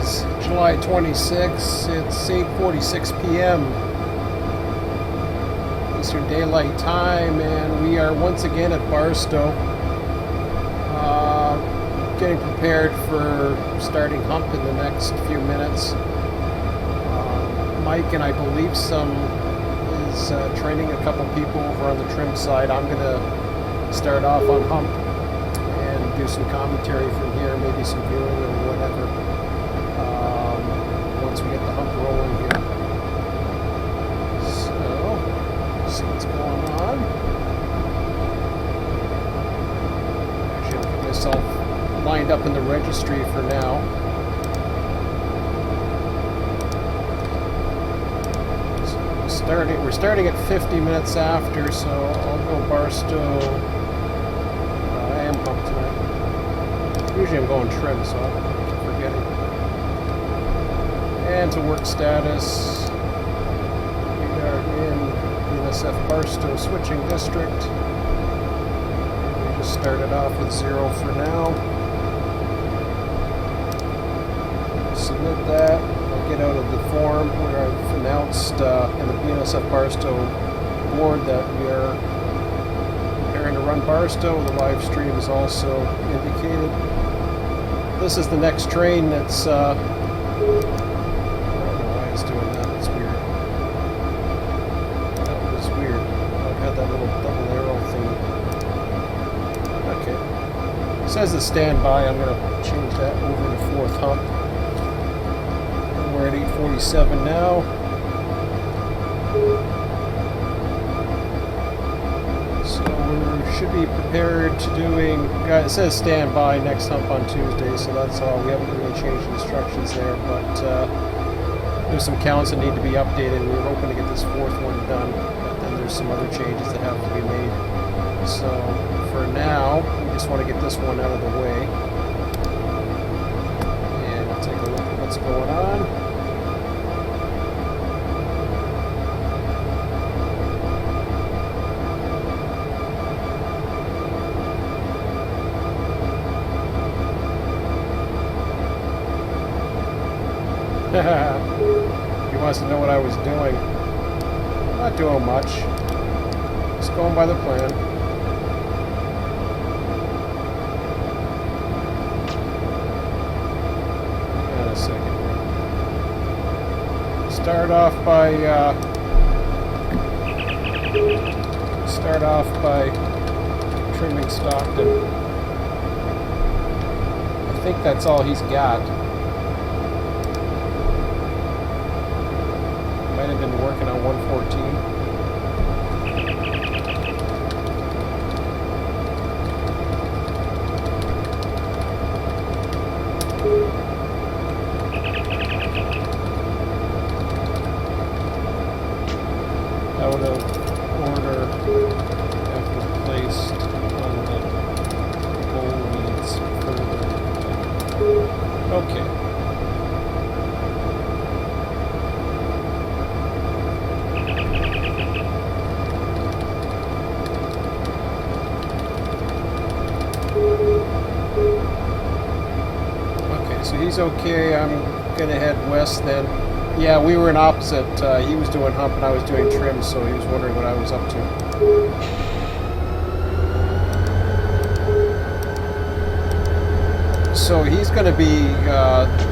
is July 26th. It's 8:46 p.m. Eastern Daylight Time, and we are once again at Barstow, getting prepared for starting Hump in the next few minutes. Mike and I believe is training a couple people over on the trim side. I'm going to start off on Hump and do some commentary from here, maybe some viewing or whatever, once we get the Hump rolling here. So, let's see what's going on. Actually, I'll get myself lined up in the registry for now. We're starting at 50 minutes after, so I'll go Barstow. I am Hump tonight. Usually I'm going trim, so I keep forgetting. And to work status, we are in UNSF Barstow switching district. We just started off with 0 for now. Submit that. Get out of the forum where I've announced in the BNSF Barstow board that we are preparing to run Barstow. The live stream is also indicated. This is the next train that's, I don't know why it's doing that, it's weird. That was weird. I've had that little double arrow thing. Okay. It says it's standby. I'm going to change that over to 4th Hump. We're at 8:47 now. So we should be prepared to doing, it says standby next Hump on Tuesday, so that's all. We haven't really changed instructions there, but there's some counts that need to be updated. We were hoping to get this 4th one done, but then there's some other changes that have to be made. So for now, we just want to get this one out of the way. And we'll take a look at what's going on. He wants to know what I was doing. I'm not doing much. Just going by the plan. Hang on a second. Start off by trimming Stockton. I think that's all he's got. I've been working on 114. Out of order after placed on the bowl leads further. Okay. So he's okay. I'm gonna head west then. Yeah, we were in opposite. He was doing Hump and I was doing trim, so he was wondering what I was up to. So he's gonna be,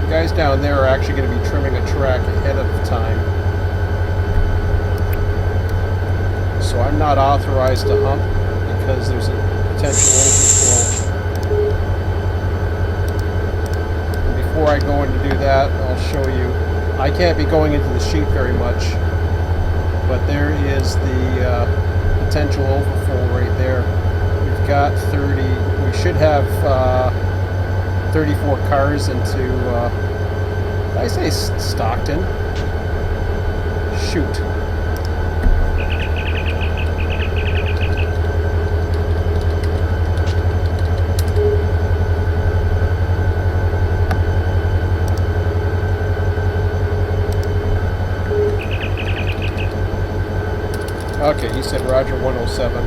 guys down there are actually gonna be trimming a track ahead of time. So I'm not authorized to Hump because there's a potential overflow. Before I go in to do that, I'll show you. I can't be going into the sheet very much, but there is the potential overflow right there. We've got 30, we should have 34 cars into, did I say Stockton? Shoot. Okay, he said Roger 107.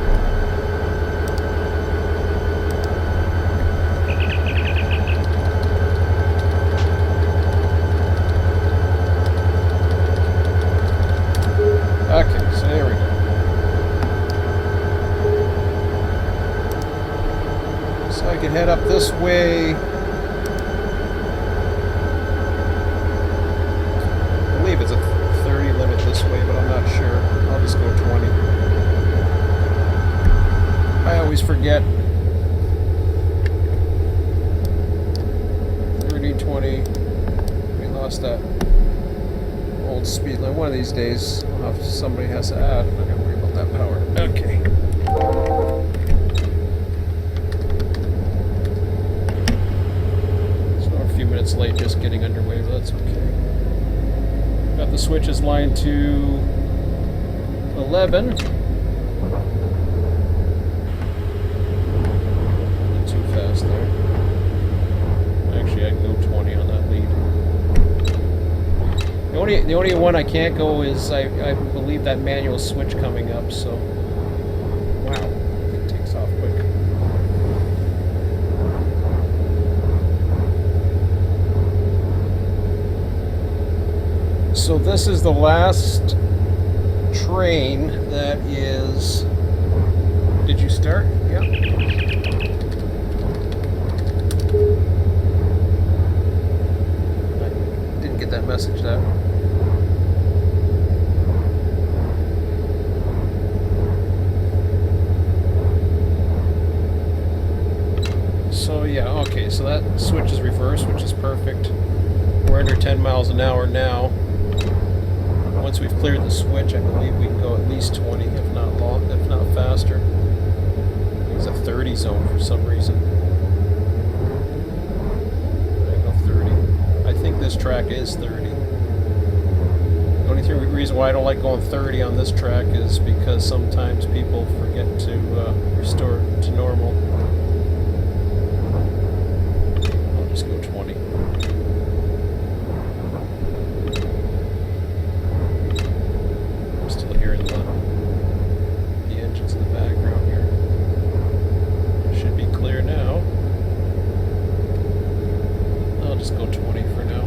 I can head up this way. I believe it's a 30 limit this way, but I'm not sure. I'll just go 20. I always forget. 30, 20. We lost that old speed limit. One of these days, somebody has to add. I'm not going to worry about that power. Okay. So a few minutes late just getting underway, but that's okay. Got the switches lined to 11. Too fast there. Actually, I can go 20 on that lead. The only one I can't go is I believe that manual switch coming up. So wow, it takes off quick. So this is the last train that is. Did you start? Yeah. I didn't get that message that. So yeah, okay, so that switch is reversed, which is perfect. We're under 10 miles an hour now. Once we've cleared the switch, I believe we can go at least 20, if not faster. It's a 30 zone for some reason. I go 30. I think this track is 30. The only reason why I don't like going 30 on this track is because sometimes people forget to restore to normal. I'll just go 20. I'm still hearing the engines in the background here. Should be clear now. I'll just go 20 for now.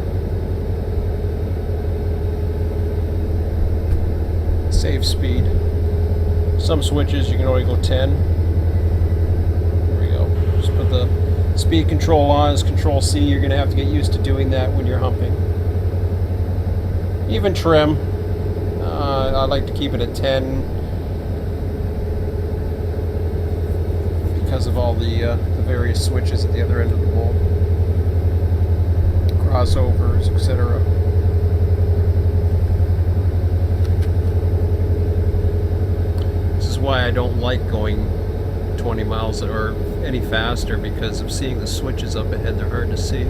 Save speed. Some switches you can only go 10. There we go. Just put the speed control on as Control C. You're going to have to get used to doing that when you're humping. Even trim. I like to keep it at 10 because of all the various switches at the other end of the bowl. Crossovers, etc. Why I don't like going 20 miles or any faster, because of seeing the switches up ahead. They're hard to see.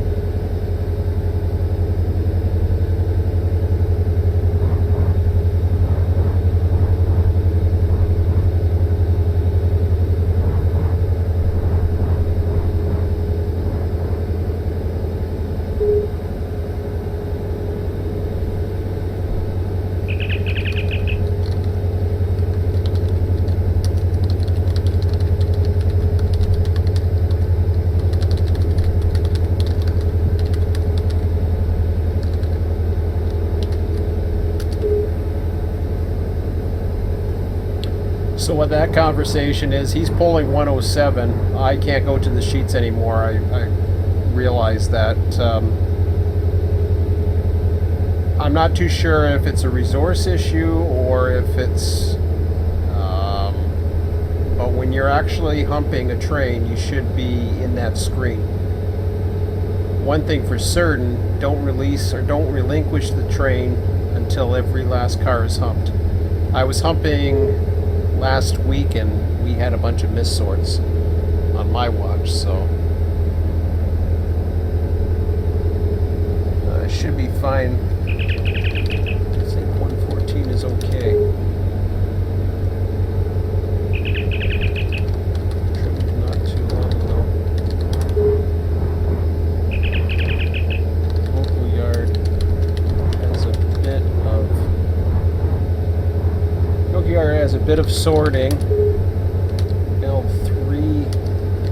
So what that conversation is, he's pulling 107. I can't go to the sheets anymore. I realize that. I'm not too sure if it's a resource issue or if it's... but when you're actually humping a train, you should be in that screen. One thing for certain, don't release or don't relinquish the train until every last car is humped. I was humping last week and we had a bunch of miss sorts on my watch, so I should be fine. I think 114 is okay. Trimmed not too long though. Local yard has a bit of of sorting. L3,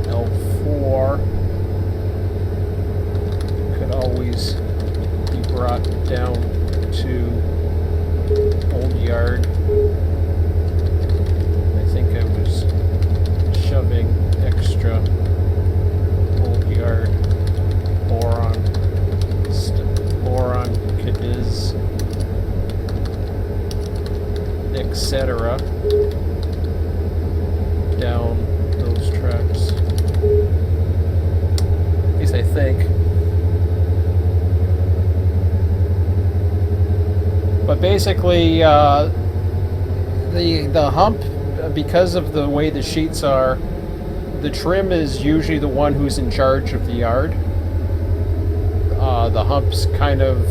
L4 could always be brought down to Old Yard. I think I was shoving extra basically, the hump, because of the way the sheets are, the trim is usually the one who's in charge of the yard. The hump's kind of,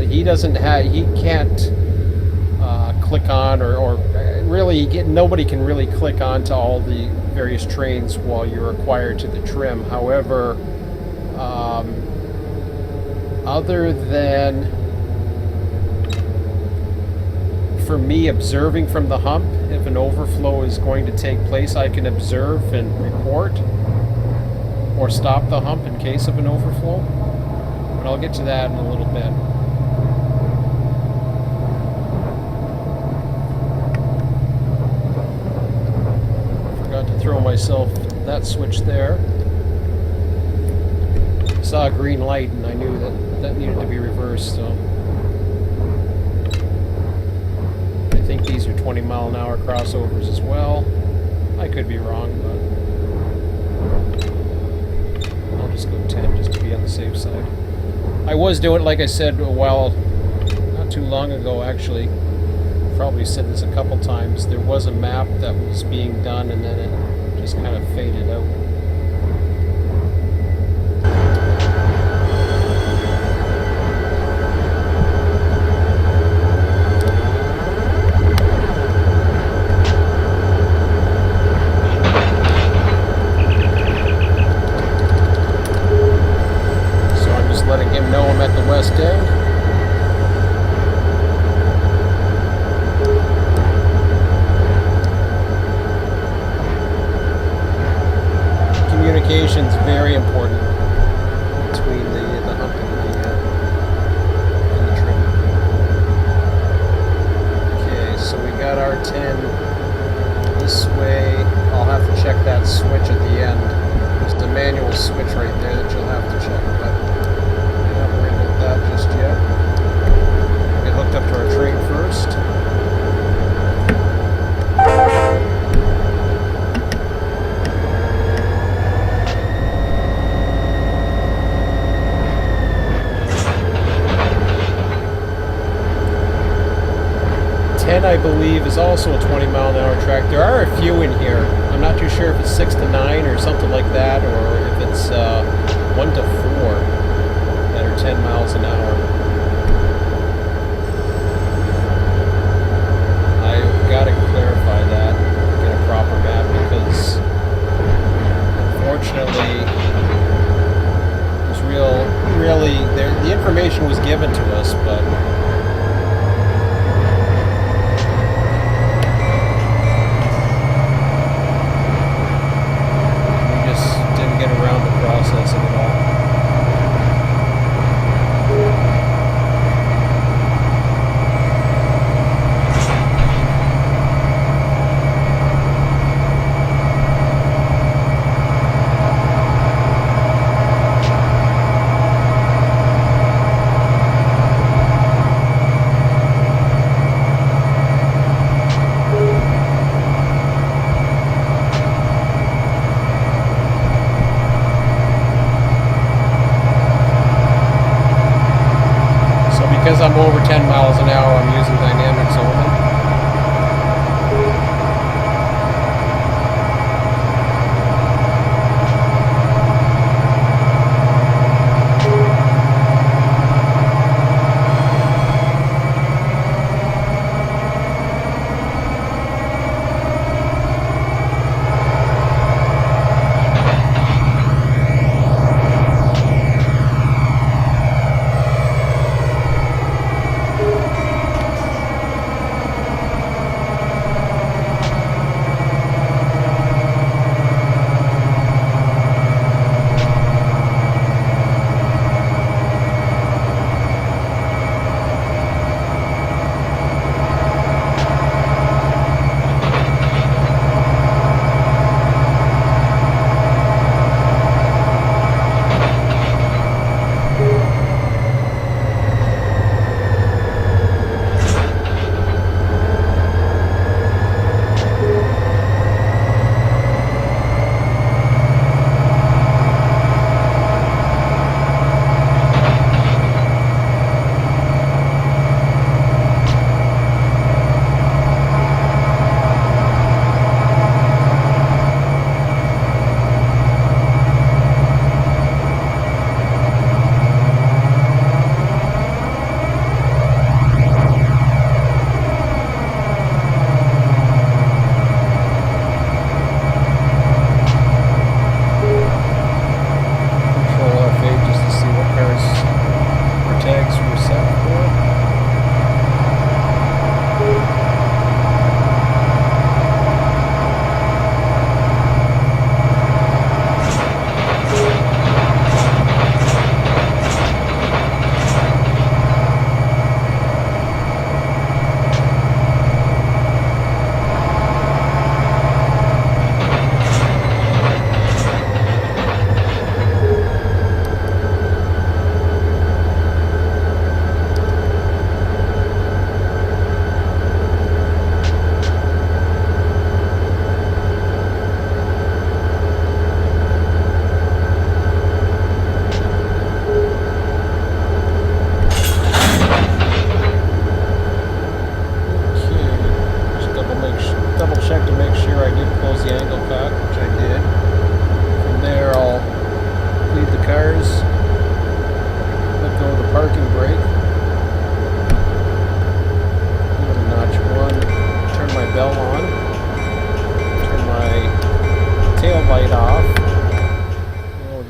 he can't click on or really nobody can really click on to all the various trains while you're acquired to the trim. However, other than for me observing from the hump, if an overflow is going to take place, I can observe and report or stop the hump in case of an overflow. But I'll get to that in a little bit. Forgot to throw myself that switch there. Saw a green light and I knew that needed to be reversed, so I think these are 20-mile-an-hour crossovers as well. I could be wrong, but I'll just go 10 just to be on the safe side. I was doing, like I said, not too long ago actually, probably said this a couple times, there was a map that was being done and then it just kind of faded out. West End. Communication's very important between the hump and the trim. Okay, so we got our 10 this way. I'll have to check that switch at the end. There's the manual switch right there that you'll have to check, but that just yet. Get hooked up to our train first. I believe is also a 20-mile-an-hour track. There are a few in here. I'm not too sure if it's 6 to 9 or something like that, or if it's 1 to 4 that are 10 miles an hour. I've got to clarify that, get a proper map, because unfortunately the information was given to us, but get around the process of it all. Because I'm over 10 miles an hour, I'm using dynamics only.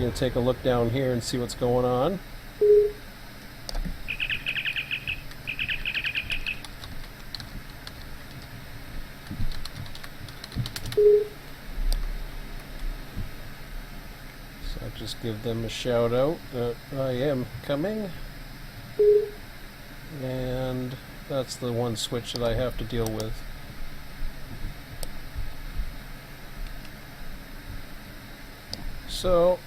going to take a look down here and see what's going on. So I'll just give them a shout out that I am coming. And that's the one switch that I have to deal with. So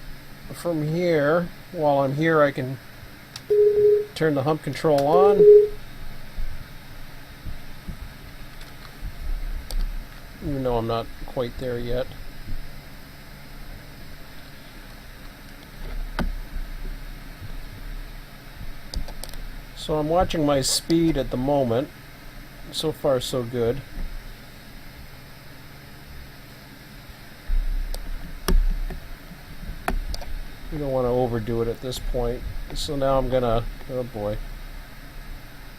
from here, while I'm here, I can turn the hump control on. Even though I'm not quite there yet. So I'm watching my speed at the moment. So far, so good. You don't want to overdo it at this point. So now I'm gonna, oh boy,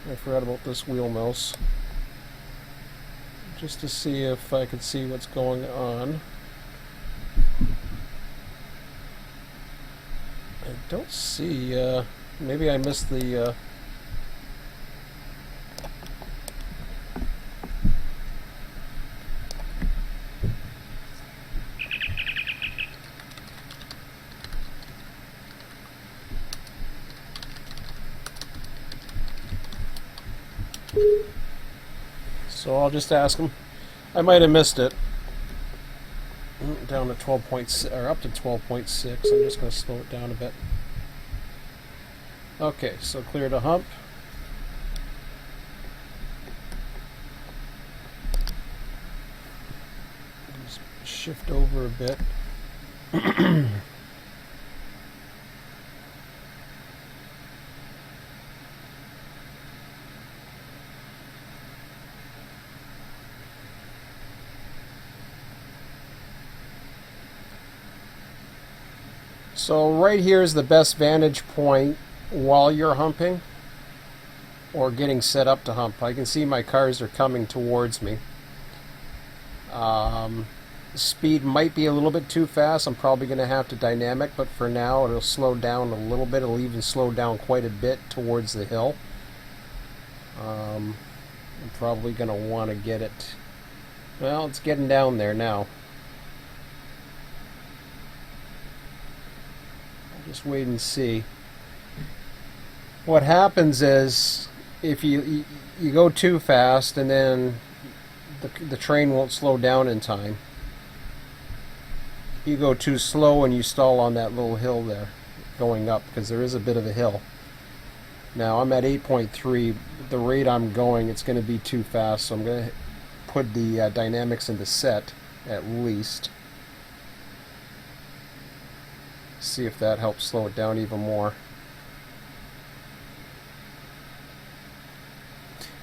I forgot about this wheel mouse. Just to see if I could see what's going on. I don't see, maybe I missed the, so I'll just ask him. I might have missed it. Down to 12.6 or up to 12.6. I'm just going to slow it down a bit. Okay, so clear to hump. Just shift over a bit. So right here is the best vantage point while you're humping or getting set up to hump. I can see my cars are coming towards me. Speed might be a little bit too fast. I'm probably going to have to dynamic, but for now it'll slow down a little bit. It'll even slow down quite a bit towards the hill. I'm probably going to want to get it. Well, it's getting down there now. Just wait and see. What happens is if you go too fast and then the train won't slow down in time. You go too slow and you stall on that little hill there going up, because there is a bit of a hill. Now I'm at 8.3. The rate I'm going, it's going to be too fast, so I'm going to put the dynamics into set at least. See if that helps slow it down even more.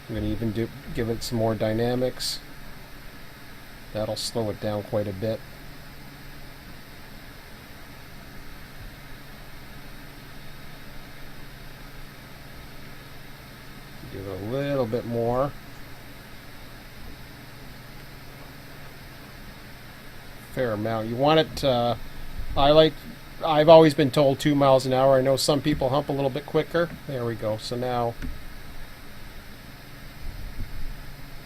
I'm going to even give it some more dynamics. That'll slow it down quite a bit. Give it a little bit more. Fair amount. You want it, I've always been told 2 miles an hour. I know some people hump a little bit quicker. There we go. So now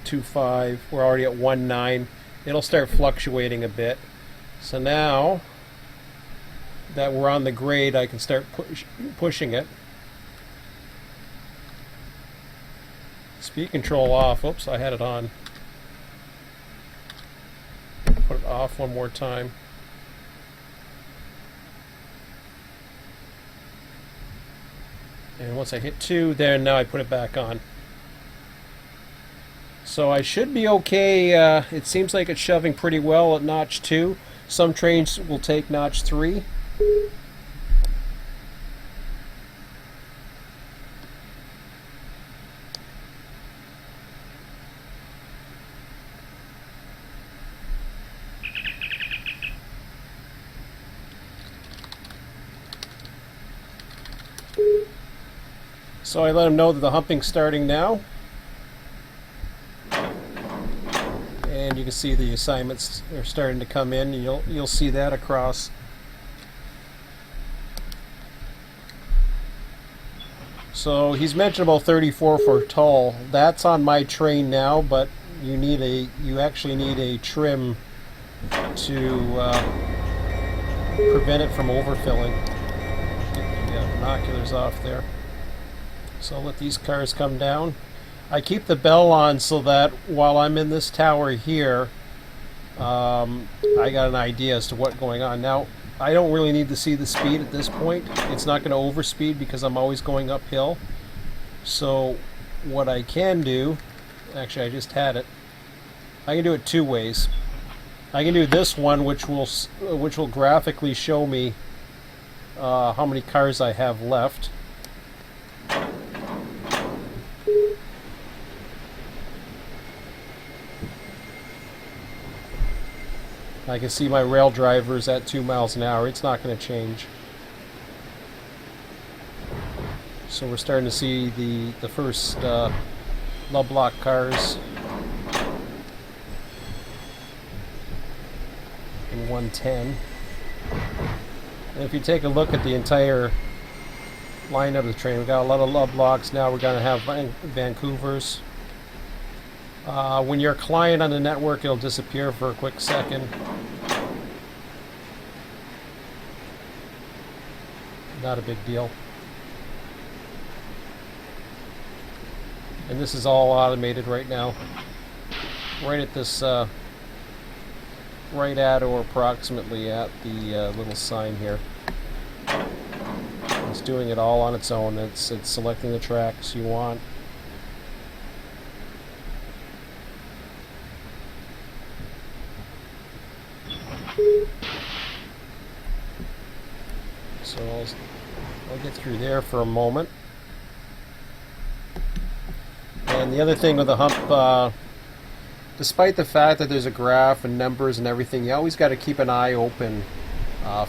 2.5. We're already at 1.9. It'll start fluctuating a bit. So now that we're on the grade, I can start pushing it. Speed control off. Oops, I had it on. Put it off one more time. And once I hit 2, then now I put it back on. So I should be okay. It seems like it's shoving pretty well at notch 2. Some trains will take notch 3. So I let them know that the humping's starting now. And you can see the assignments are starting to come in. You'll see that across So he's mentioned about 34 for tall. That's on my train now, but you actually need a trim to prevent it from overfilling. Get the binoculars off there. So I'll let these cars come down. I keep the bell on so that while I'm in this tower here, I got an idea as to what's going on. Now, I don't really need to see the speed at this point. It's not going to overspeed because I'm always going uphill. So what I can do, actually I just had it, I can do it two ways. I can do this one, which will graphically show me how many cars I have left. I can see my rail drivers at 2 miles an hour. It's not going to change. So we're starting to see the first love block cars in 110. And if you take a look at the entire lineup of the train, we've got a lot of love blocks now. We're going to have Vancouvers. When you're a client on the network, it'll disappear for a quick second. Not a big deal. And this is all automated right now. Right at this, right at or approximately at the little sign here. It's doing it all on its own. It's selecting the tracks you want. So I'll get through there for a moment. And the other thing with the hump, despite the fact that there's a graph and numbers and everything, you always got to keep an eye open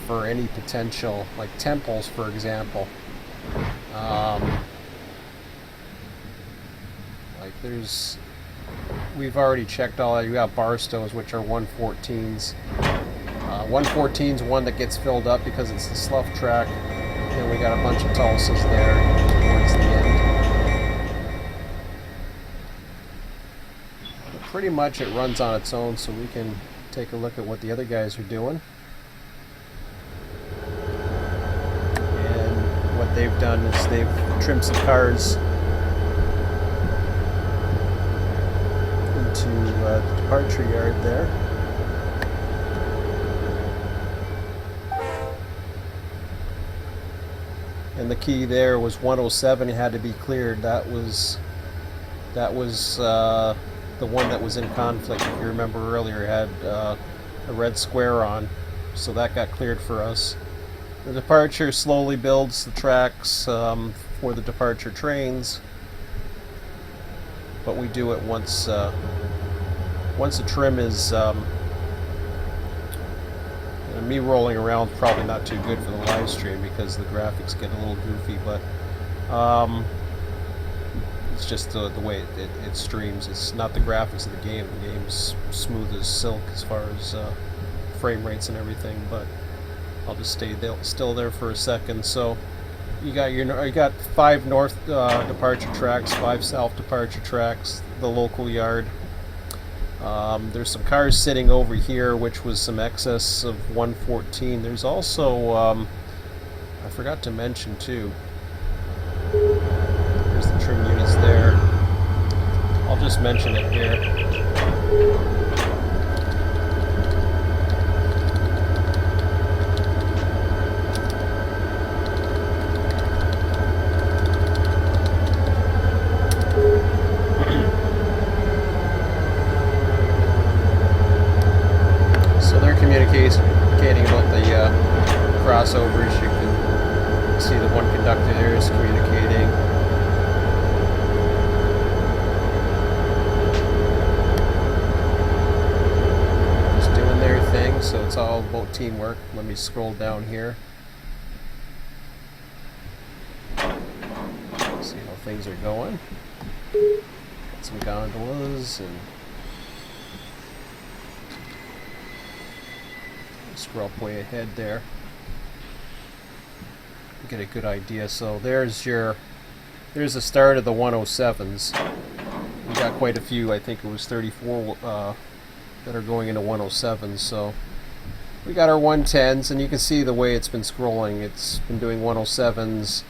for any potential, like temples, for example. Like we've already checked all that. You got Barstows, which are 114s. 114's one that gets filled up because it's the slough track. And we got a bunch of Tulsas there towards the end. But pretty much it runs on its own, so we can take a look at what the other guys are doing. And what they've done is they've trimmed some cars into the departure yard there. And the key there was 107 had to be cleared. That was the one that was in conflict. If you remember earlier, it had a red square on, so that got cleared for us. The departure slowly builds the tracks for the departure trains, but we do it once the trim is. Me rolling around is probably not too good for the live stream because the graphics get a little goofy, but it's just the way it streams. It's not the graphics of the game. The game's smooth as silk as far as frame rates and everything, but I'll just stay still there for a second. So you got 5 north departure tracks, 5 south departure tracks, the local yard. There's some cars sitting over here, which was some excess of 114. There's also, I forgot to mention too, there's the trim units there. I'll just mention it here. Communicating about the crossovers. You can see the one conductor there is communicating. Just doing their thing, so it's all about teamwork. Let me scroll down here. See how things are going. Got some gondolas and scroll up way ahead there. Get a good idea. So there's your Here's the start of the 107s. We got quite a few. I think it was 34 that are going into 107s. So we got our 110s, and you can see the way it's been scrolling. It's been doing 107s,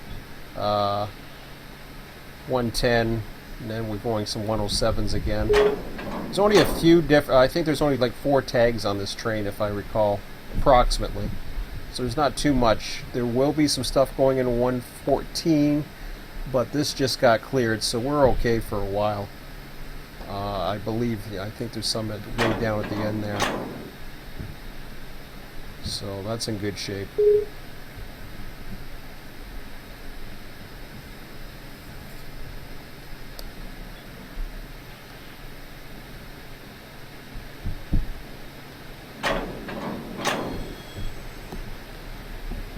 110, and then we're going some 107s again. There's only a few different. I think there's only like 4 tags on this train, if I recall, approximately. So there's not too much. There will be some stuff going in 114, but this just got cleared, so we're okay for a while. I believe. Yeah, I think there's some way down at the end there. So that's in good shape.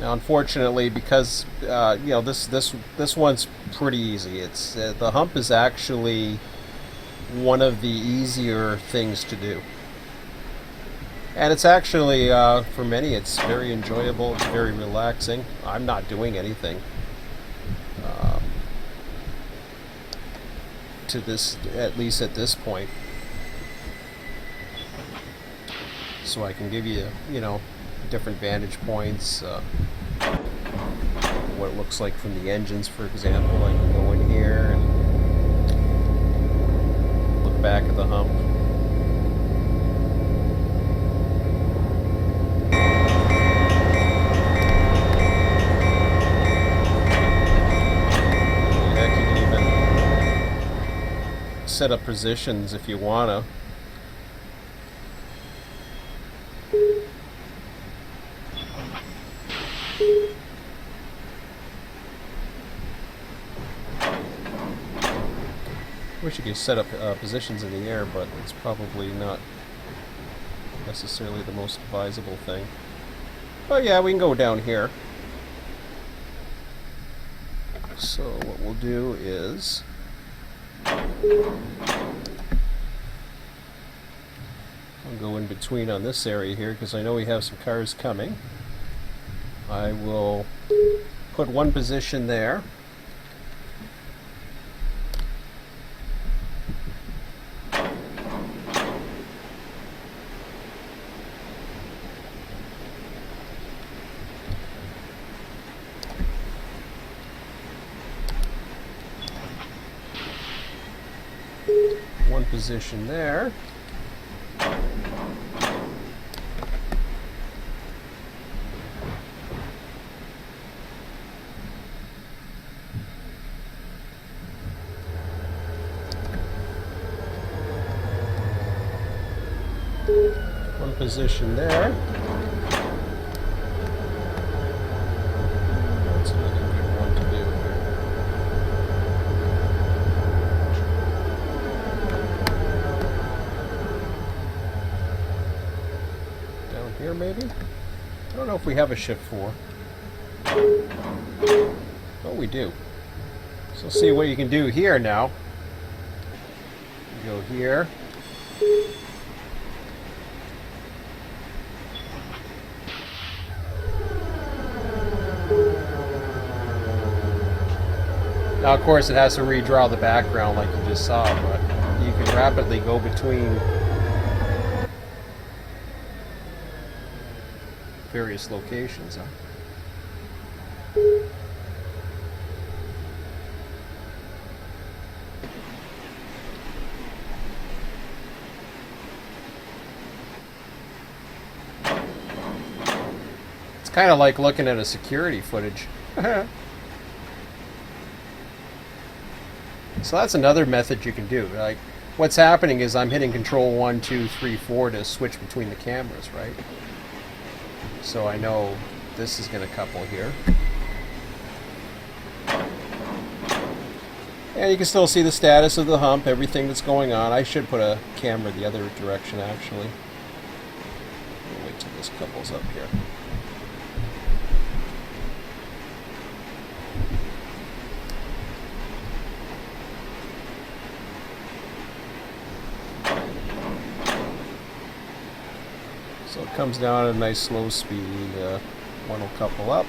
Now, unfortunately, because you know, this one's pretty easy. It's the hump is actually one of the easier things to do, and it's actually for many, it's very enjoyable. It's very relaxing. I'm not doing anything to this, at least at this point, so I can give you, you know, different vantage points. What it looks like from the engines, for example. I can go in here and look back at the hump. Heck, you can even set up positions if you wanna. Wish you could set up positions in the air, but it's probably not necessarily the most advisable thing. But yeah, we can go down here. So what we'll do is I'll go in between on this area here because I know we have some cars coming. I will put one position there. One position there. One position there. That's another good one to do here. Down here, maybe? I don't know if we have a shift 4. Oh, we do. So see what you can do here now. Go here. Now, of course, it has to redraw the background like you just saw, but you can rapidly go between various locations. Huh? It's kind of like looking at a security footage. So that's another method you can do. Like, what's happening is I'm hitting Control 1, 2, 3, 4 to switch between the cameras, right? So I know this is going to couple here. And you can still see the status of the hump, everything that's going on. I should put a camera the other direction, actually. We'll wait till this couples up here. So it comes down at a nice slow speed. One will couple up.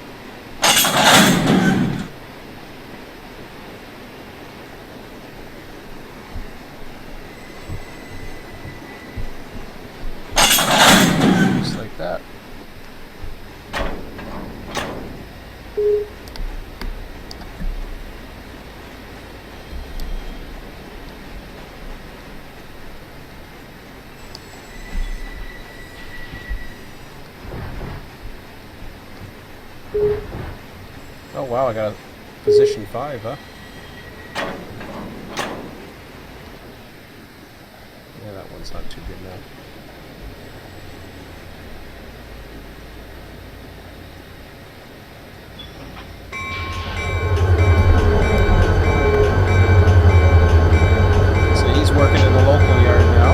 wow, I got a position 5, huh? Yeah, that one's not too good now. Working in the local yard now.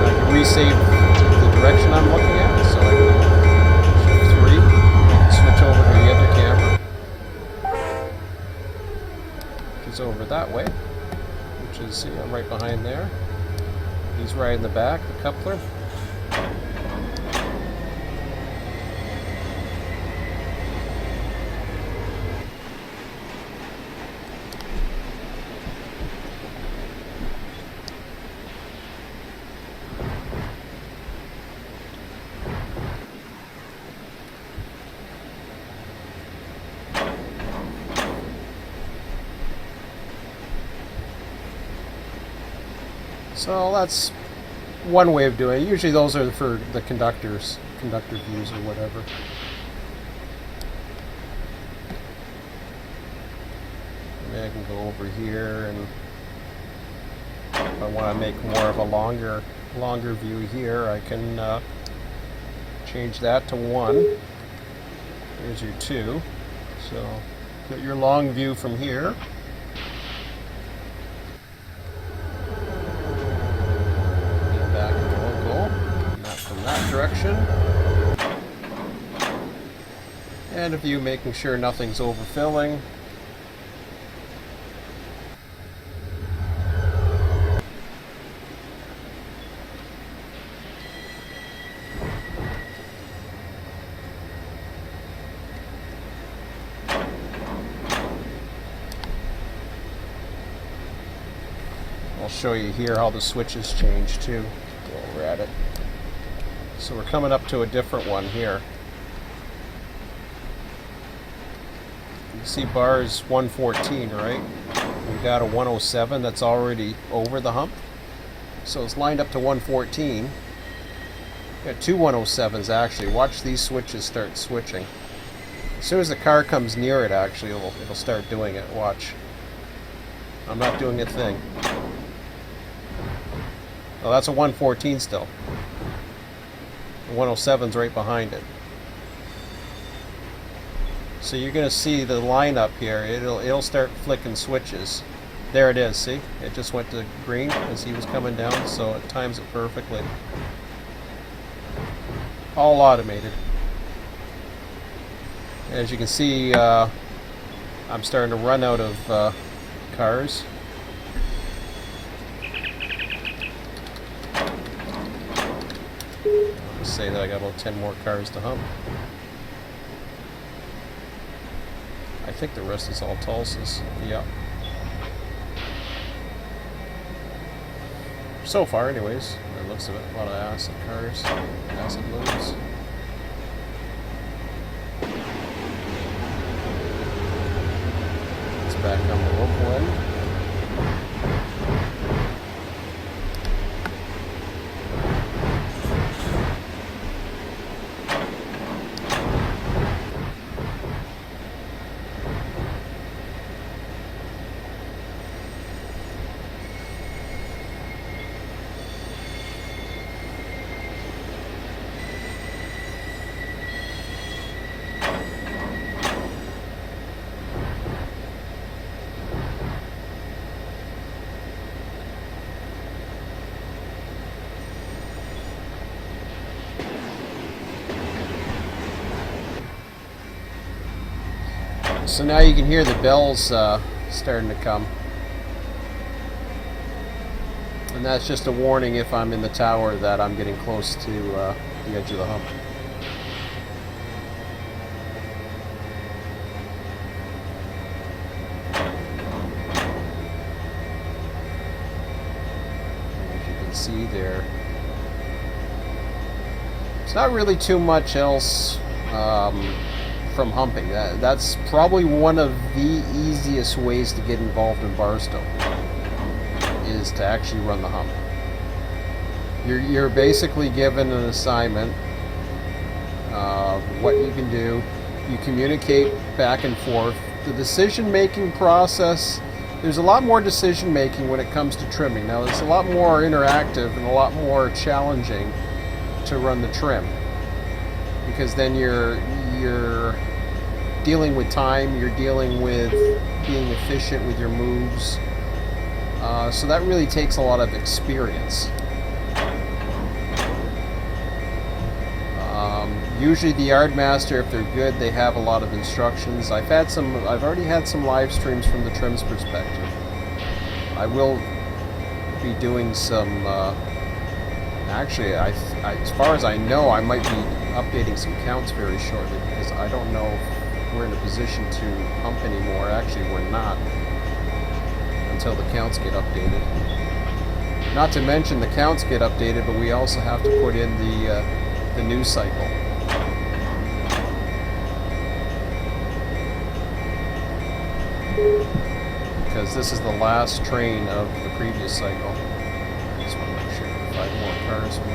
I can resave the direction I'm looking at, so I can shift 3, switch over to the other camera, which is over that way, which is, see, I'm right behind there. He's right in the back, the coupler. So that's one way of doing it. Usually those are for the conductor views or whatever. Maybe I can go over here, and if I want to make more of a longer view here, I can change that to 1. Here's your 2. So get your long view from here. Direction, and a view making sure nothing's overfilling. I'll show you here how the switches change too. Go over at it. So we're coming up to a different one here. You see bars 114, right? We've got a 107 that's already over the hump. So it's lined up to 114. We've got 2 107s actually. Watch these switches start switching. As soon as the car comes near it, actually, it'll start doing it. Watch. I'm not doing a thing. Oh, that's a 114 still. 107's right behind it. So you're going to see the lineup here. It'll start flicking switches. There it is. See, it just went to green as he was coming down, so it times it perfectly. All automated. As you can see, I'm starting to run out of cars. Say that I got about 10 more cars to hump. I think the rest is all Tulsas. Yeah. So far, anyways. It looks of it. A lot of acid cars, acid loads. It's back on the local end. So now you can hear the bells starting to come. And that's just a warning if I'm in the tower that I'm getting close to the edge of the hump. As you can see there, it's not really too much else from humping. That's probably one of the easiest ways to get involved in Barstow, is to actually run the hump. You're basically given an assignment, what you can do. You communicate back and forth. The decision-making process, there's a lot more decision-making when it comes to trimming. Now, it's a lot more interactive and a lot more challenging to run the trim, because then you're dealing with time, you're dealing with being efficient with your moves. So that really takes a lot of experience. Usually the yard master, if they're good, they have a lot of instructions. I've already had some live streams from the trim's perspective. I will be doing some, actually, as far as I know, I might be updating some counts very shortly, because I don't know if we're in a position to hump anymore. Actually, we're not, until the counts get updated. Not to mention the counts get updated, but we also have to put in the news cycle. Because this is the last train of the previous cycle. I just want to make sure 5 more cars for me.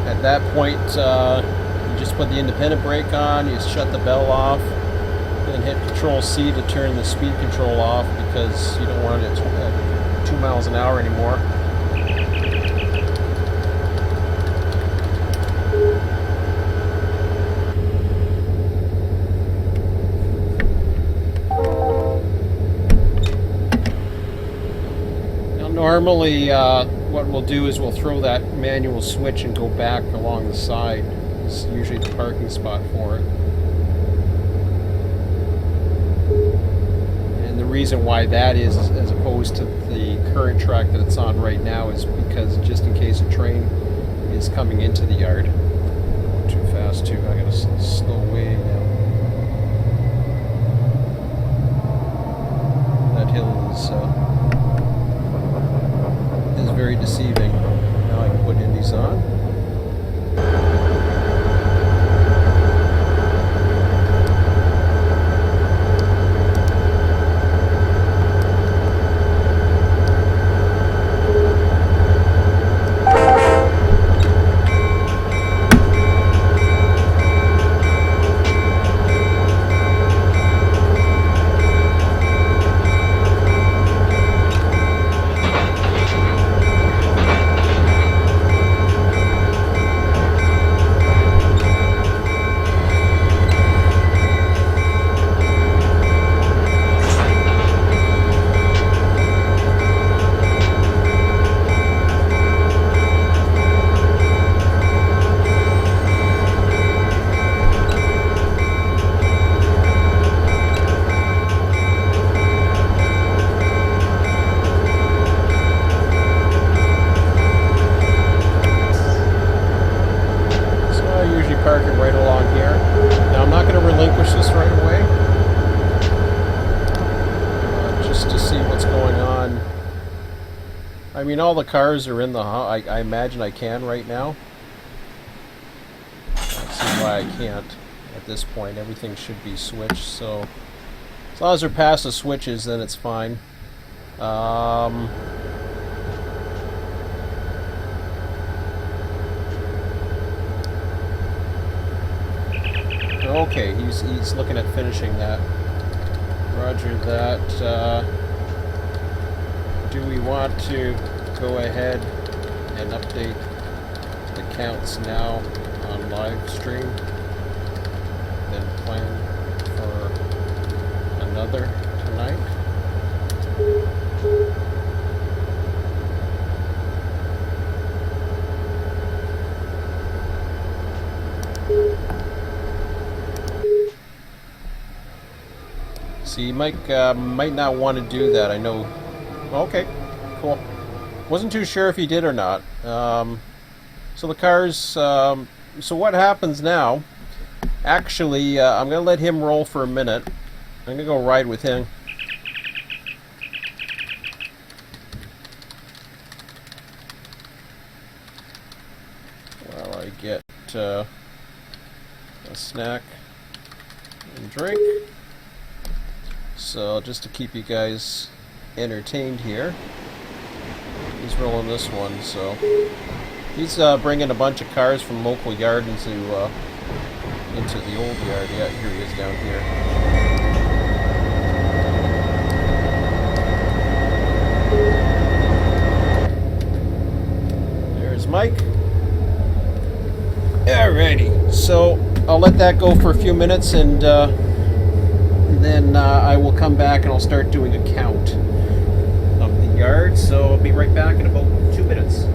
At that point, you just put the independent brake on, you shut the bell off, then hit Control-C to turn the speed control off, because you don't want it at 2 miles an hour anymore. Now normally, what we'll do is we'll throw that manual switch and go back along the side. It's usually the parking spot for it. And the reason why that is, as opposed to the current track that it's on right now, is because just in case a train is coming into the yard. Going too fast too, I gotta slow way now. That hill is very deceiving. Now I can put indies on. Park it right along here. Now I'm not going to relinquish this right away, just to see what's going on. I mean, all the cars are in the hump. I imagine I can right now. I see why I can't at this point. Everything should be switched, so as long as they're past the switches, then it's fine. Okay, he's looking at finishing that. Roger that. Do we want to go ahead and update the counts now on live stream? then plan for another tonight. See, Mike might not want to do that. I know. Okay, cool. Wasn't too sure if he did or not. So the cars. So what happens now? Actually, I'm gonna let him roll for a minute. I'm gonna go ride with him. While I get a snack and drink. So just to keep you guys entertained here, he's rolling this one. So he's bringing a bunch of cars from local yard into the old yard. Yeah, here he is down here. There's Mike. Alrighty, so I'll let that go for a few minutes, and then I will come back and I'll start doing a count of the yard. So I'll be right back in about 2 minutes.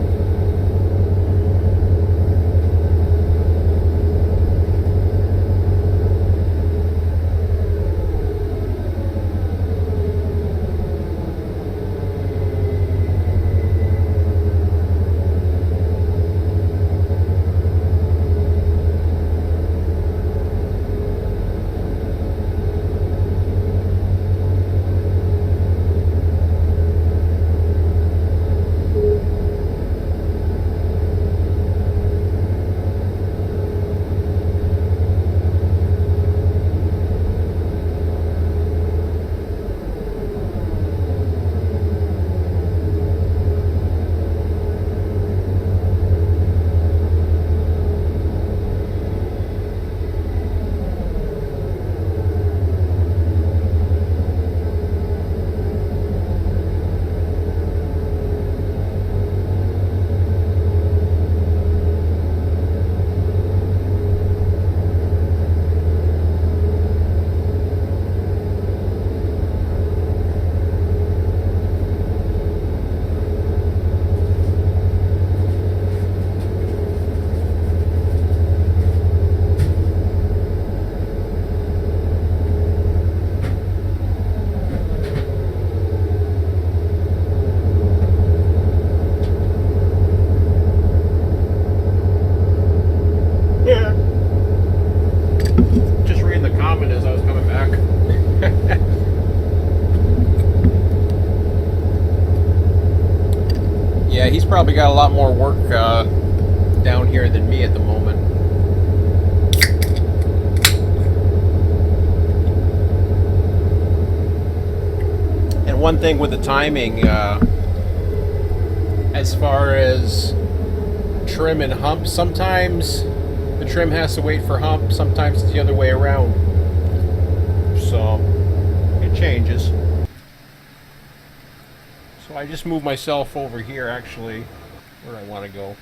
Yeah, he's probably got a lot more work down here than me at the moment. And one thing with the timing, as far as trim and hump, sometimes the trim has to wait for hump, sometimes it's the other way around. So it changes. So I just moved myself over here, actually, where I want to go.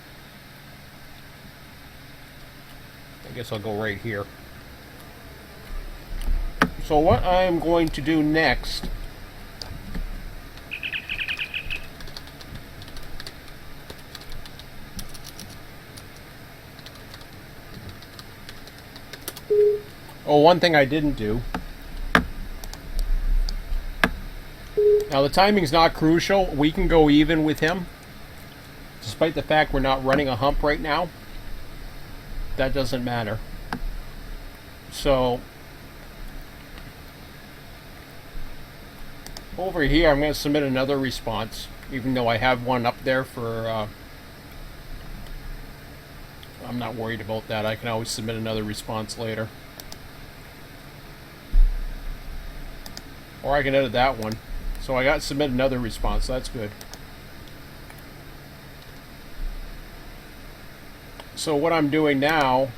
I guess I'll go right here. So what I'm going to do next one thing I didn't do. Now the timing's not crucial. We can go even with him. Despite the fact we're not running a hump right now. That doesn't matter. So over here I'm going to submit another response. Even though I have one up there for... I'm not worried about that. I can always submit another response later. Or I can edit that one. So I got to submit another response. That's good. So what I'm doing now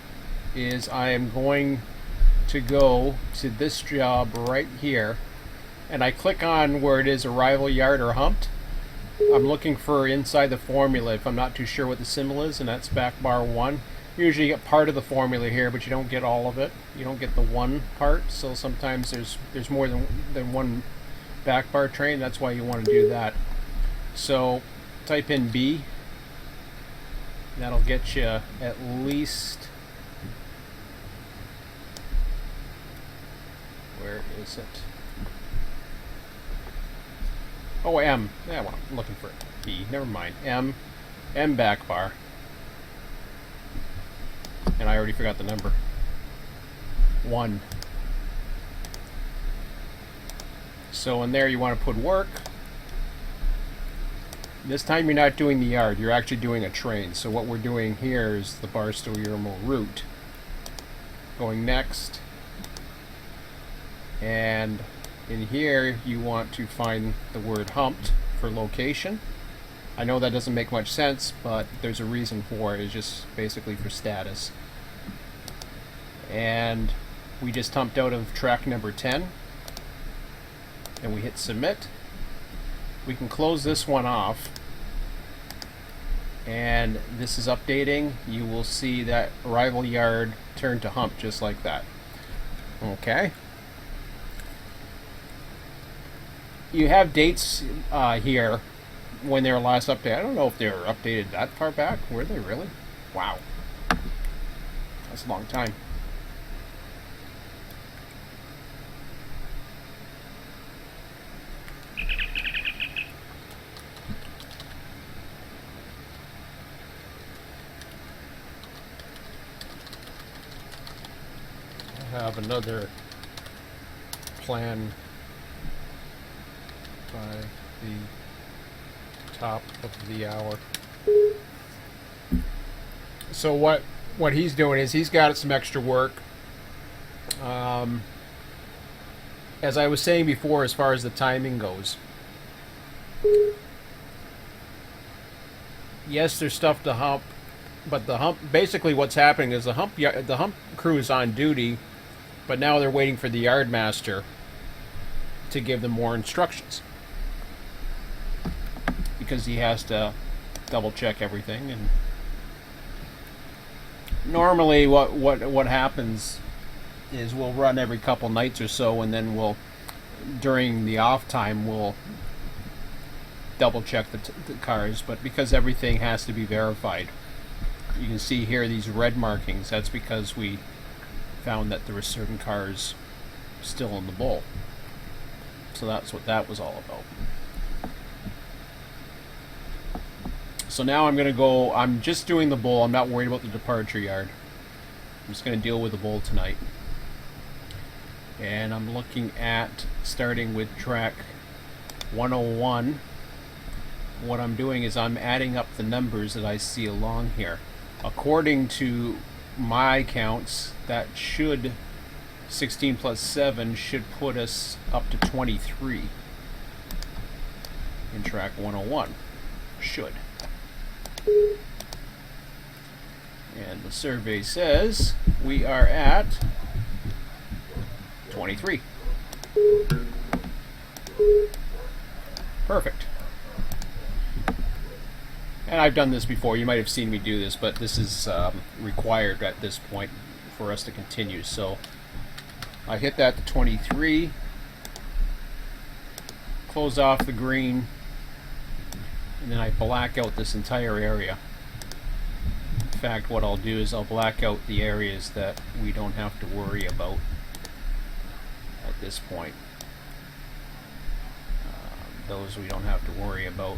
is I am going to go to this job right here, and I click on where it is arrival yard or humped. I'm looking for inside the formula if I'm not too sure what the symbol is, and that's back bar 1. usually get part of the formula here, but you don't get all of it. You don't get the one part, so sometimes there's more than one back bar train. That's why you want to do that. So type in B. That'll get you at least, where is it? Oh, M. Yeah, well, I'm looking for B. Never mind. M back bar. And I already forgot the number. 1. So in there you want to put work. This time you're not doing the yard, you're actually doing a train. So what we're doing here is the Barstow route. Going next. And in here you want to find the word humped for location. I know that doesn't make much sense, but there's a reason for it. It's just basically for status. And we just humped out of track number 10. And we hit submit. We can close this one off. And this is updating. You will see that arrival yard turn to hump just like that. Okay. You have dates here when they were last updated. I don't know if they were updated that far back. Were they really? Wow. That's a long time. I have another plan by the top of the hour. So what he's doing is he's got some extra work. As I was saying before, as far as the timing goes, yes, there's stuff to hump, but the hump, basically what's happening is the hump crew is on duty, but now they're waiting for the yard master to give them more instructions, because he has to double check everything. And normally what happens is we'll run every couple nights or so, and then we'll, during the off time, we'll double check the cars. But because everything has to be verified, you can see here these red markings. That's because we found that there were certain cars still in the bowl. So that's what that was all about. So now I'm going to go, I'm just doing the bowl. I'm not worried about the departure yard. I'm just going to deal with the bowl tonight. And I'm looking at starting with track 101. What I'm doing is I'm adding up the numbers that I see along here. According to my counts, that should, 16 plus 7 should put us up to 23 in track 101. Should. And the survey says we are at 23. Perfect. And I've done this before. You might have seen me do this, but this is required at this point for us to continue. So I hit that to 23. Close off the green. And then I black out this entire area. In fact, what I'll do is I'll black out the areas that we don't have to worry about at this point. Those we don't have to worry about.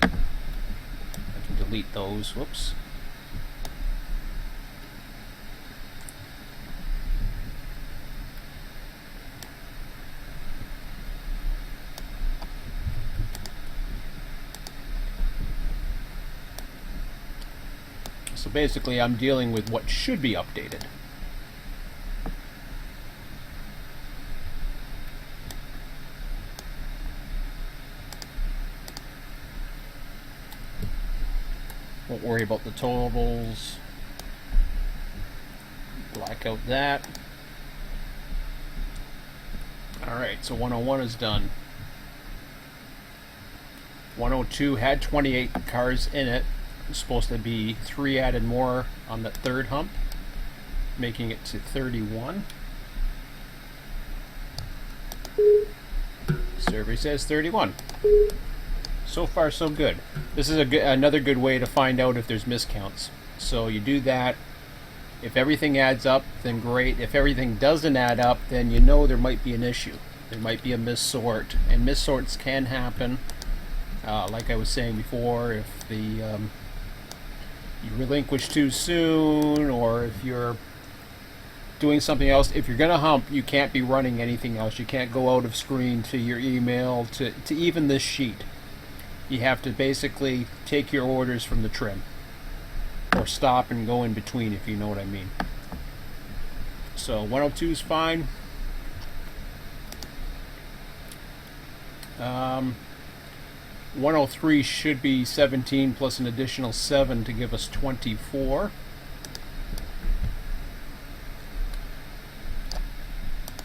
I can delete those. Whoops. So basically I'm dealing with what should be updated. Won't worry about the totals. Black out that. Alright, so 101 is done. 102 had 28 cars in it. There's supposed to be 3 added more on the third hump, making it to 31. Survey says 31. So far, so good. This is another good way to find out if there's miscounts. So you do that. If everything adds up, then great. If everything doesn't add up, then you know there might be an issue. There might be a missort, and missorts can happen. Like I was saying before, if the you relinquish too soon, or if you're doing something else. If you're gonna hump, you can't be running anything else. You can't go out of screen to your email, to even this sheet. You have to basically take your orders from the trim, or stop and go in between, if you know what I mean. So 102 is fine. 103 should be 17 plus an additional 7 to give us 24.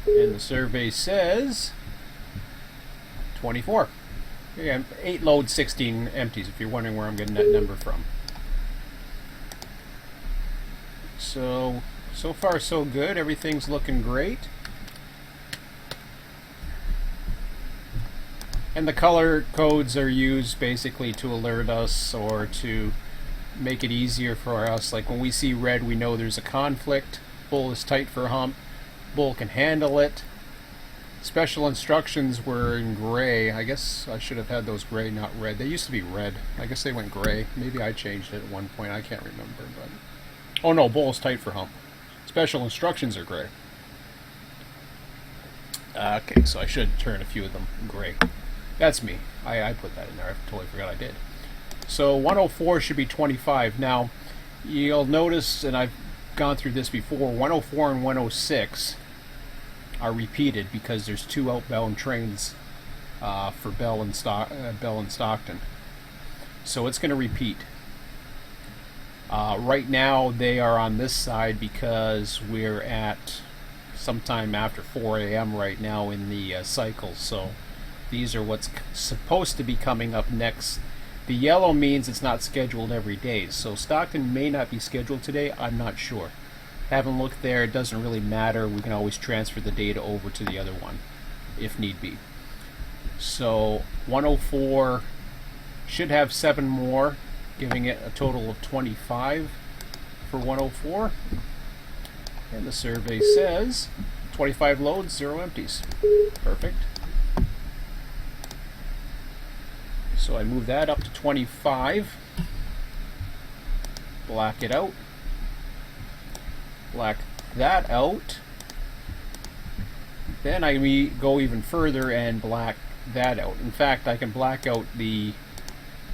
And the survey says 24. Again, 8 loads, 16 empties, if you're wondering where I'm getting that number from. So far so good. Everything's looking great. And the color codes are used basically to alert us, or to make it easier for us. Like when we see red, we know there's a conflict. Bull is tight for hump. Bull can handle it. Special instructions were in gray. I guess I should have had those gray, not red. They used to be red. I guess they went gray. Maybe I changed it at one point. I can't remember. But oh no, bull is tight for hump. Special instructions are gray. Okay, so I should turn a few of them gray. That's me. I put that in there. I totally forgot I did. So 104 should be 25. Now, you'll notice, and I've gone through this before, 104 and 106 are repeated because there's 2 outbound trains for Bell and Stockton. So it's going to repeat. Right now they are on this side because we're at sometime after 4 a.m. right now in the cycle. So these are what's supposed to be coming up next. The yellow means it's not scheduled every day. So Stockton may not be scheduled today. I'm not sure. Haven't looked there. It doesn't really matter. We can always transfer the data over to the other one if need be. So 104 should have 7 more, giving it a total of 25 for 104. And the survey says 25 loads, 0 empties. Perfect. So I move that up to 25. Black it out. Black that out. Then I go even further and black that out. In fact, I can black out the,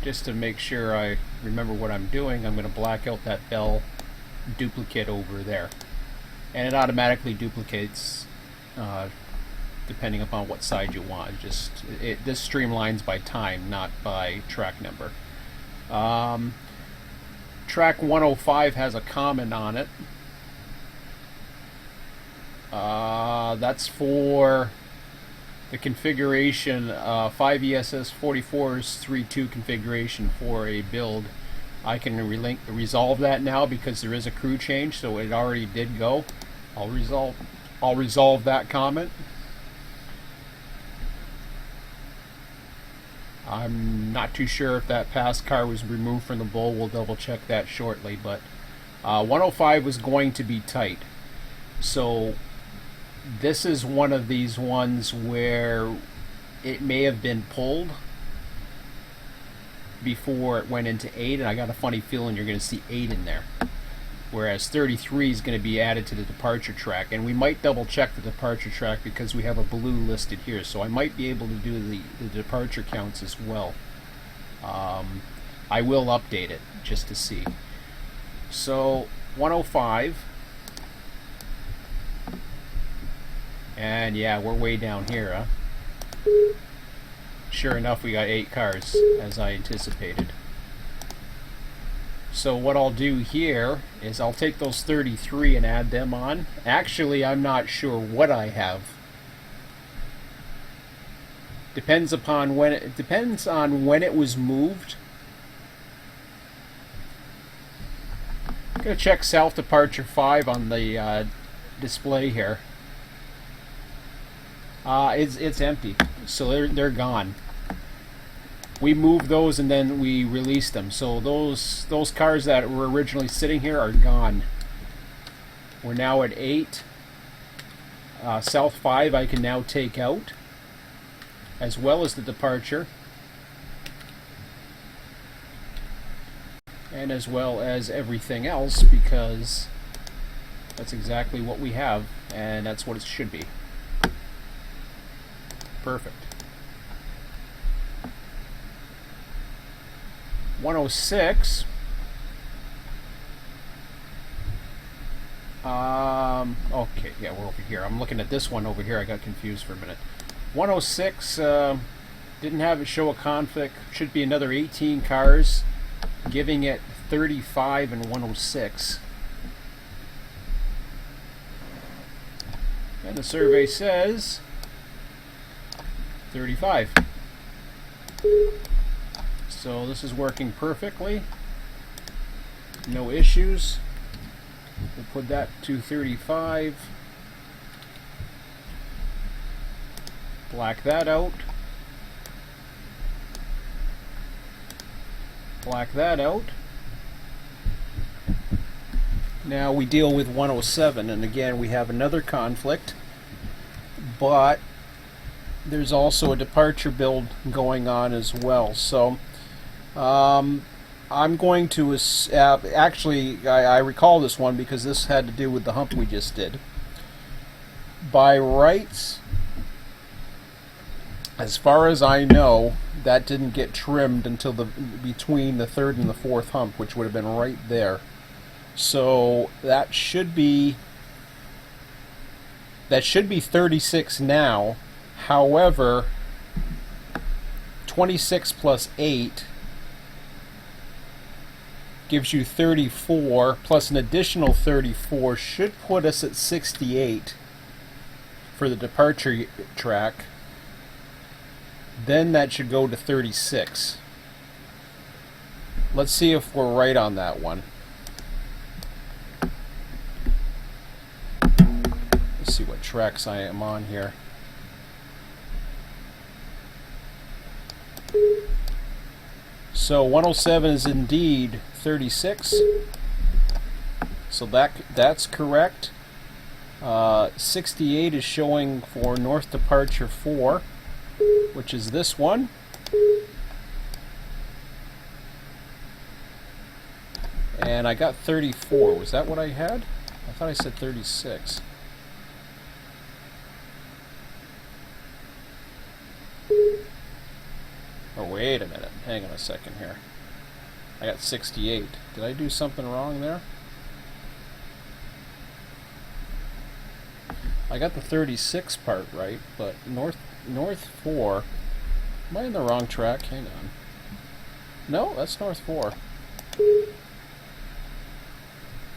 just to make sure I remember what I'm doing, I'm going to black out that Bell duplicate over there. And it automatically duplicates depending upon what side you want. This streamlines by time, not by track number. Track 105 has a comment on it. That's for the configuration, 5ESS44's 3.2 configuration for a build. I can resolve that now because there is a crew change, so it already did go. I'll resolve that comment. I'm not too sure if that pass car was removed from the bull. We'll double check that shortly, but 105 was going to be tight. So this is one of these ones where it may have been pulled before it went into 8, and I got a funny feeling you're going to see 8 in there. Whereas 33 is going to be added to the departure track, and we might double check the departure track because we have a blue listed here, so I might be able to do the departure counts as well. I will update it just to see. So 105, and yeah, we're way down here, huh? Sure enough, we got 8 cars as I anticipated. So what I'll do here is I'll take those 33 and add them on. Actually, I'm not sure what I have. Depends on when it was moved. Gonna check south departure 5 on the display here. It's empty, so they're gone. We moved those and then we released them. So those cars that were originally sitting here are gone. We're now at 8. South 5 I can now take out, as well as the departure, and as well as everything else, because that's exactly what we have, and that's what it should be. Perfect. 106. Okay, yeah, we're over here. I'm looking at this one over here. I got confused for a minute. 106 didn't have it show a conflict. Should be another 18 cars, giving it 35 and 106. And the survey says 35. So this is working perfectly. No issues. We'll put that to 35. Black that out. Black that out. Now we deal with 107, and again we have another conflict, but there's also a departure build going on as well. So I'm going to actually I recall this one because this had to do with the hump we just did. By rights, as far as I know, that didn't get trimmed until between the 3rd and the 4th hump, which would have been right there. So that should be 36 now. However, 26 plus 8 gives you 34, plus an additional 34 should put us at 68 for the departure track. Then that should go to 36. Let's see if we're right on that one. Let's see what tracks I am on here. So 107 is indeed 36. So that's correct. 68 is showing for north departure 4, which is this one. And I got 34. Was that what I had? I thought I said 36. Oh, wait a minute. Hang on a second here. I got 68. Did I do something wrong there? I got the 36 part right, but north 4. Am I in the wrong track? Hang on. No, that's north 4.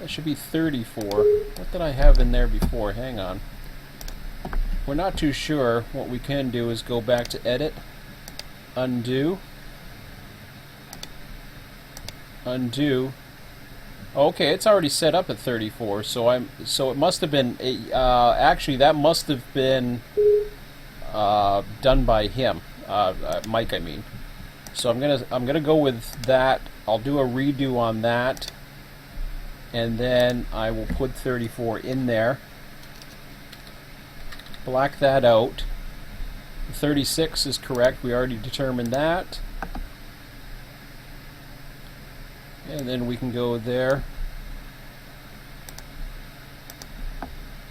That should be 34. What did I have in there before? Hang on. We're not too sure. What we can do is go back to edit, undo, undo. Okay, it's already set up at 34, so it must have been actually that must have been done by him, Mike, I mean. So I'm gonna go with that. I'll do a redo on that, and then I will put 34 in there. Black that out. 36 is correct. We already determined that. And then we can go there.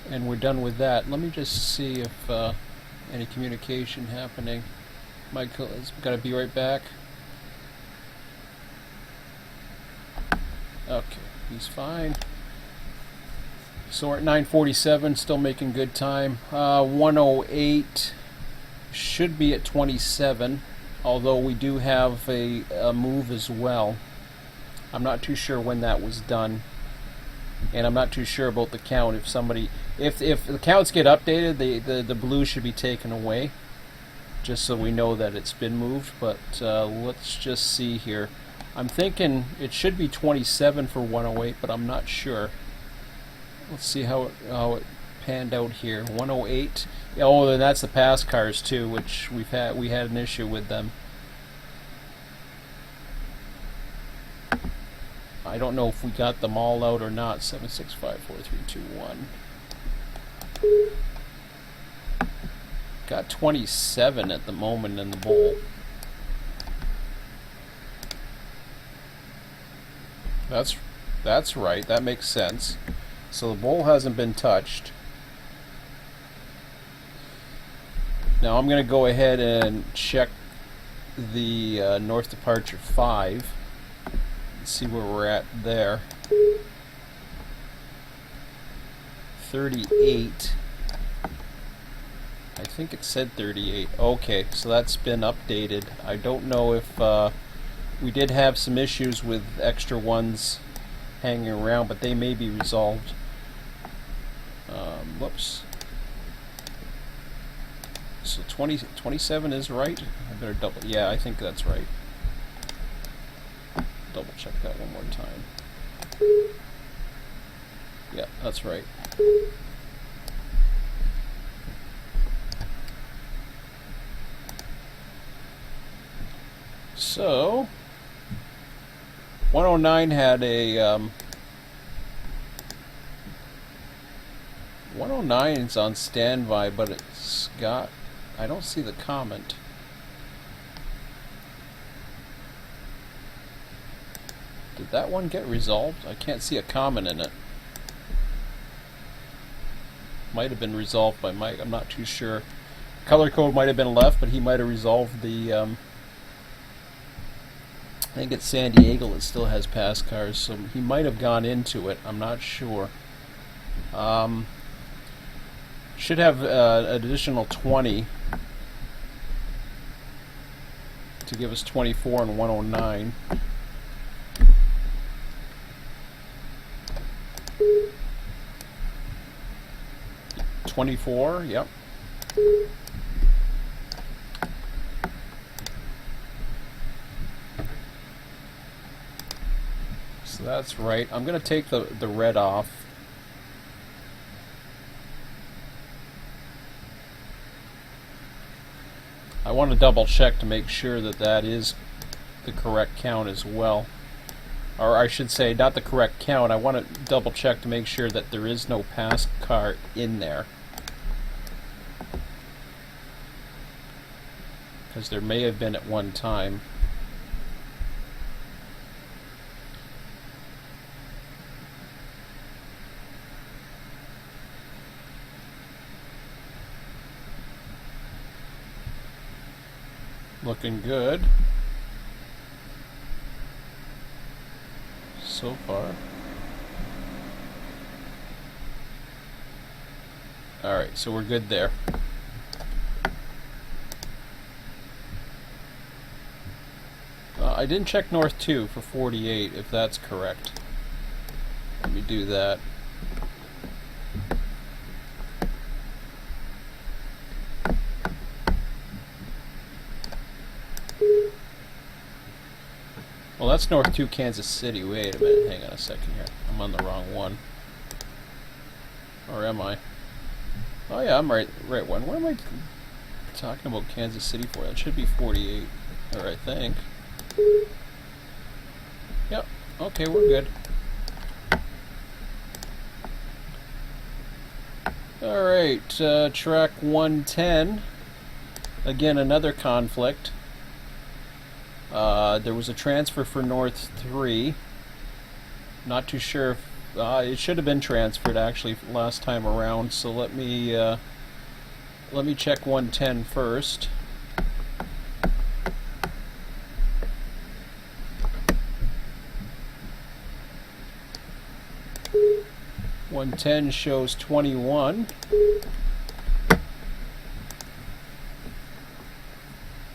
And we're done with that. Let me just see if any communication happening. Michael has got to be right back. Okay, he's fine. So we're at 9:47, still making good time. 108 should be at 27, although we do have a move as well. I'm not too sure when that was done, and I'm not too sure about the count. If the counts get updated, the blue should be taken away, just so we know that it's been moved. But let's just see here. I'm thinking it should be 27 for 108, but I'm not sure. Let's see how it panned out here. 108. Oh, and that's the pass cars too, which we had an issue with them. I don't know if we got them all out or not. 765 4321. Got 27 at the moment in the bowl. That's right. That makes sense. So the bowl hasn't been touched. Now I'm going to go ahead and check the north departure 5 and see where we're at there. 38. I think it said 38. Okay, so that's been updated. I don't know if we did have some issues with extra ones hanging around, but they may be resolved. Whoops. So 27 is right? I better double... Yeah, I think that's right. Double check that one more time. Yeah, that's right. So 109 had a 109 is on standby, but it's got... I don't see the comment. Did that one get resolved? I can't see a comment in it. Might have been resolved by Mike. I'm not too sure. Color code might have been left, but he might have resolved the... I think it's San Diego that still has pass cars, so he might have gone into it. I'm not sure. Should have an additional 20 to give us 24 and 109. $24, yep. So that's right. I'm going to take the red off. I want to double check to make sure that that is the correct count as well. Or I should say, not the correct count. I want to double check to make sure that there is no pass car in there. Because there may have been at one time. Looking good so far. Alright, so we're good there. I didn't check North 2 for 48, if that's correct. Let me do that. Well, that's North 2 Kansas City. Wait a minute, hang on a second here. I'm on the wrong one. Or am I? Oh yeah, I'm right one. What am I talking about Kansas City for? That should be 48, or I think. Yep, okay, we're good. Alright, track 110. Again, another conflict. There was a transfer for North 3. Not too sure if it should have been transferred actually last time around. So let me check 110 first. .110 shows 21.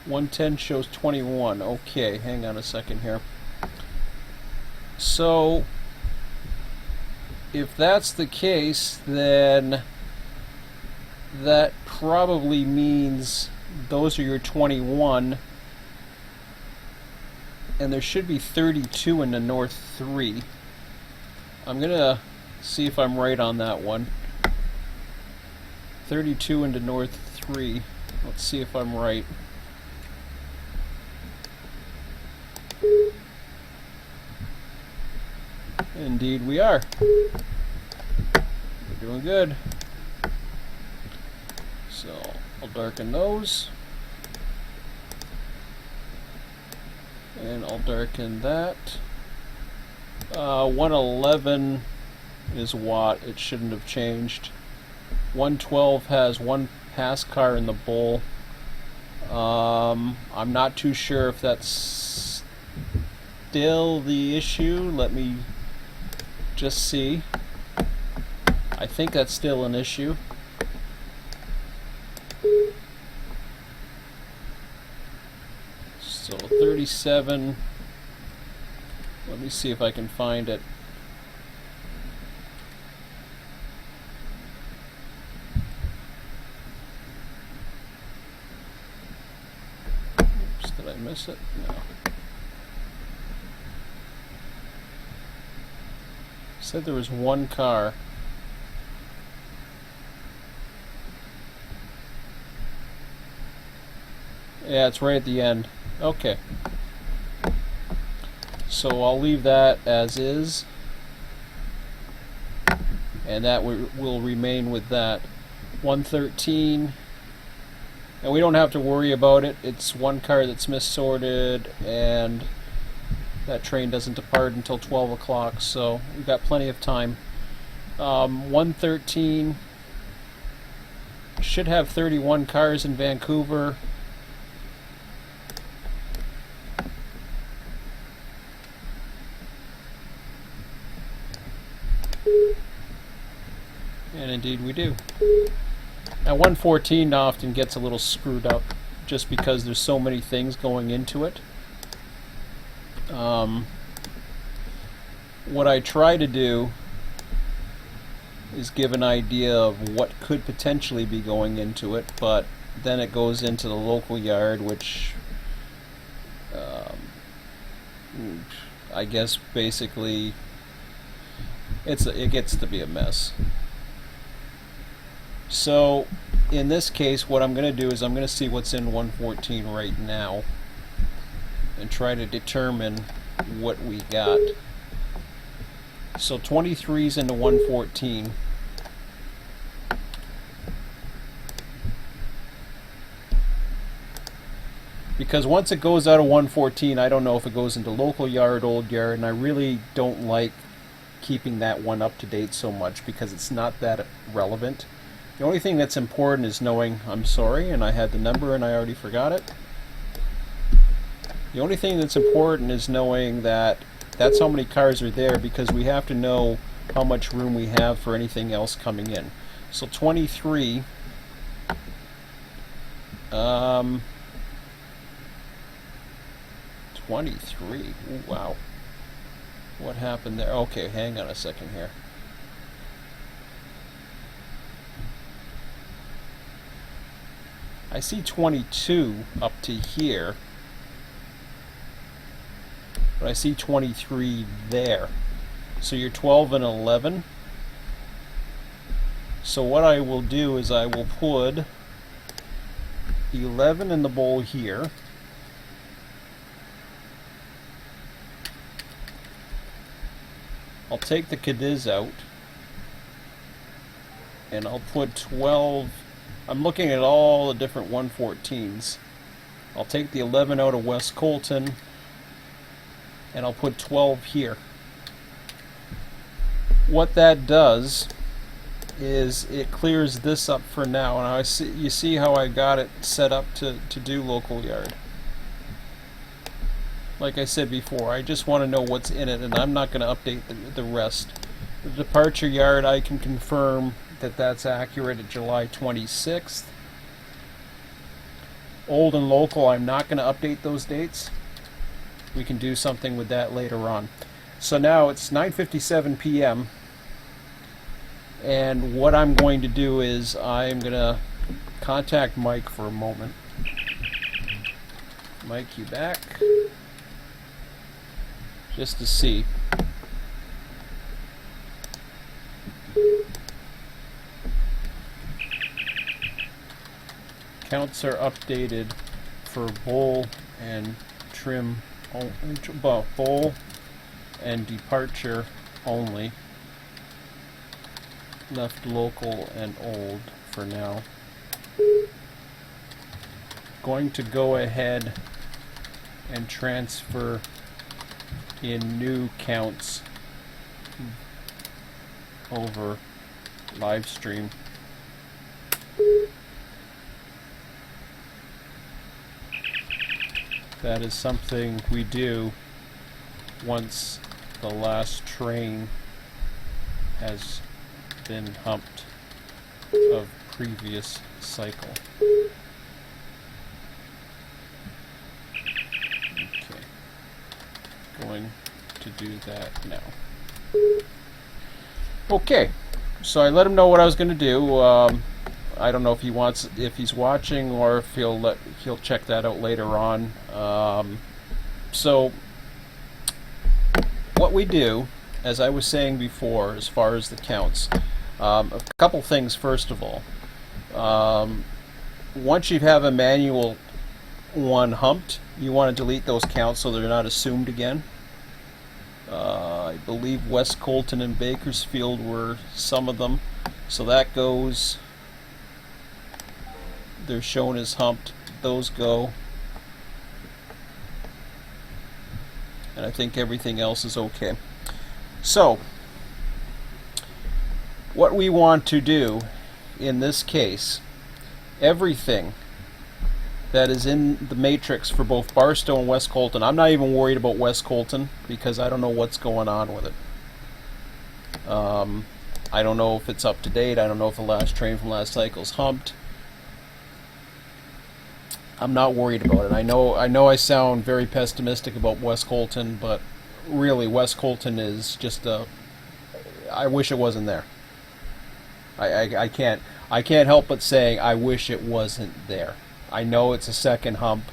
110 shows 21. Okay, hang on a second here. So, if that's the case, then that probably means those are your 21. and there should be 32 in the north 3. I'm gonna see if I'm right on that one. 32 into north 3. Let's see if I'm right. Indeed we are. We're doing good. So I'll darken those. And I'll darken that. 111 is watt. It shouldn't have changed. 112 has one pass car in the bowl. I'm not too sure if that's still the issue. Let me just see. I think that's still an issue. So 37. Let me see if I can find it. Oops, did I miss it? No. Said there was one car. Yeah, it's right at the end. Okay. So I'll leave that as is, and that will remain with that. 113, and we don't have to worry about it. It's one car that's missorted, and that train doesn't depart until 12 o'clock, so we've got plenty of time. 113 should have 31 cars in Vancouver. And indeed we do. Now 114 often gets a little screwed up just because there's so many things going into it. What I try to do is give an idea of what could potentially be going into it, but then it goes into the local yard, which I guess basically it gets to be a mess. So in this case, what I'm going to do is I'm going to see what's in 114 right now and try to determine what we got. So 23's into 114. Because once it goes out of 114, I don't know if it goes into local yard, old yard, and I really don't like keeping that one up to date so much because it's not that relevant. The only thing that's important is knowing, I'm sorry, and I had the number and I already forgot it. The only thing that's important is knowing that that's how many cars are there, because we have to know how much room we have for anything else coming in. So 23, 23, ooh, wow. What happened there? Okay, hang on a second here. I see 22 up to here, but I see 23 there. So you're 12 and 11. So what I will do is I will put 11 in the bowl here. I'll take the Cadiz out, and I'll put 12. I'm looking at all the different 114s. I'll take the 11 out of West Colton, and I'll put 12 here. What that does is it clears this up for now, and you see how I got it set up to do local yard. Like I said before, I just want to know what's in it, and I'm not going to update the rest. The departure yard, I can confirm that that's accurate at July 26th. Old and local, I'm not going to update those dates. We can do something with that later on. So now it's 9:57 p.m. and what I'm going to do is I'm going to contact Mike for a moment. Mike, you back? just to see. Counts are updated for bowl and trim, bowl and departure only. Left local and old for now. Going to go ahead and transfer in new counts over live stream. That is something we do once the last train has been humped of previous cycle. Okay, going to do that now. Okay, so I let him know what I was going to do. I don't know if he's watching, or if he'll check that out later on. So what we do, as I was saying before, as far as the counts, a couple things. First of all, once you have a manual one humped, you want to delete those counts so they're not assumed again. I believe West Colton and Bakersfield were some of them, so that goes. They're shown as humped. Those go. And I think everything else is okay. So, what we want to do in this case, everything that is in the matrix for both Barstow and West Colton, I'm not even worried about West Colton because I don't know what's going on with it. I don't know if it's up to date. I don't know if the last train from last cycle is humped. I'm not worried about it. I know I sound very pessimistic about West Colton, but really West Colton is just a. I wish it wasn't there. I can't help but saying I wish it wasn't there. I know it's a second hump,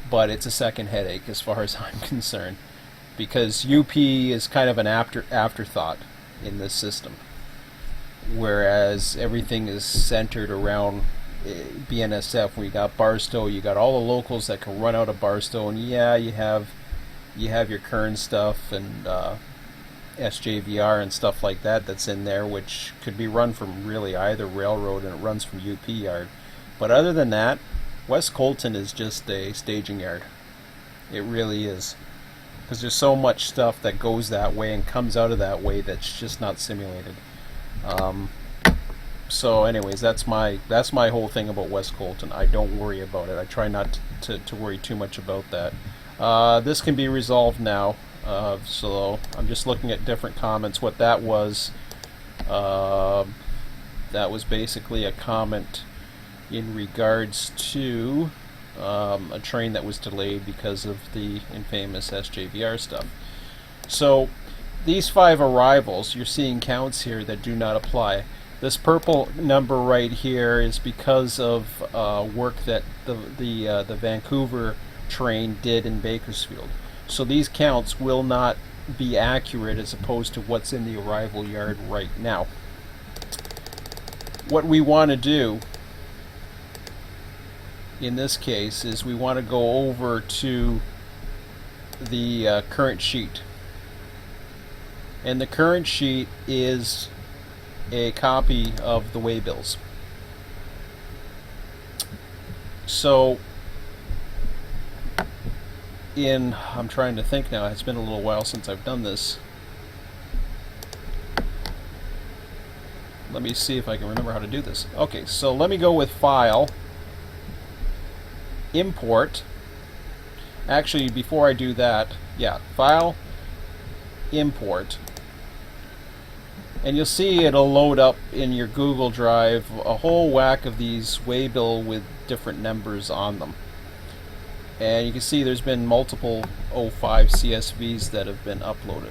but it's a second headache as far as I'm concerned, because UP is kind of an afterthought in this system, whereas everything is centered around BNSF. We got Barstow, you got all the locals that can run out of Barstow, and yeah, you have your Kern stuff and SJVR and stuff like that that's in there, which could be run from really either railroad, and it runs from UP yard. But other than that, West Colton is just a staging yard. It really is, because there's so much stuff that goes that way and comes out of that way that's just not simulated. So anyways, that's my whole thing about West Colton. I don't worry about it. I try not to worry too much about that. This can be resolved now. So I'm just looking at different comments. What that was basically a comment in regards to a train that was delayed because of the infamous SJVR stuff. So these 5 arrivals, you're seeing counts here that do not apply. This purple number right here is because of work that the Vancouver train did in Bakersfield. So these counts will not be accurate as opposed to what's in the arrival yard right now. What we want to do in this case is we want to go over to the current sheet. And the current sheet is a copy of the waybills. So I'm trying to think now, it's been a little while since I've done this. Let me see if I can remember how to do this. Okay, so let me go with File, Import. Actually, before I do that, yeah, File, Import. And you'll see it'll load up in your Google Drive a whole whack of these waybill with different numbers on them. And you can see there's been multiple 05 CSVs that have been uploaded.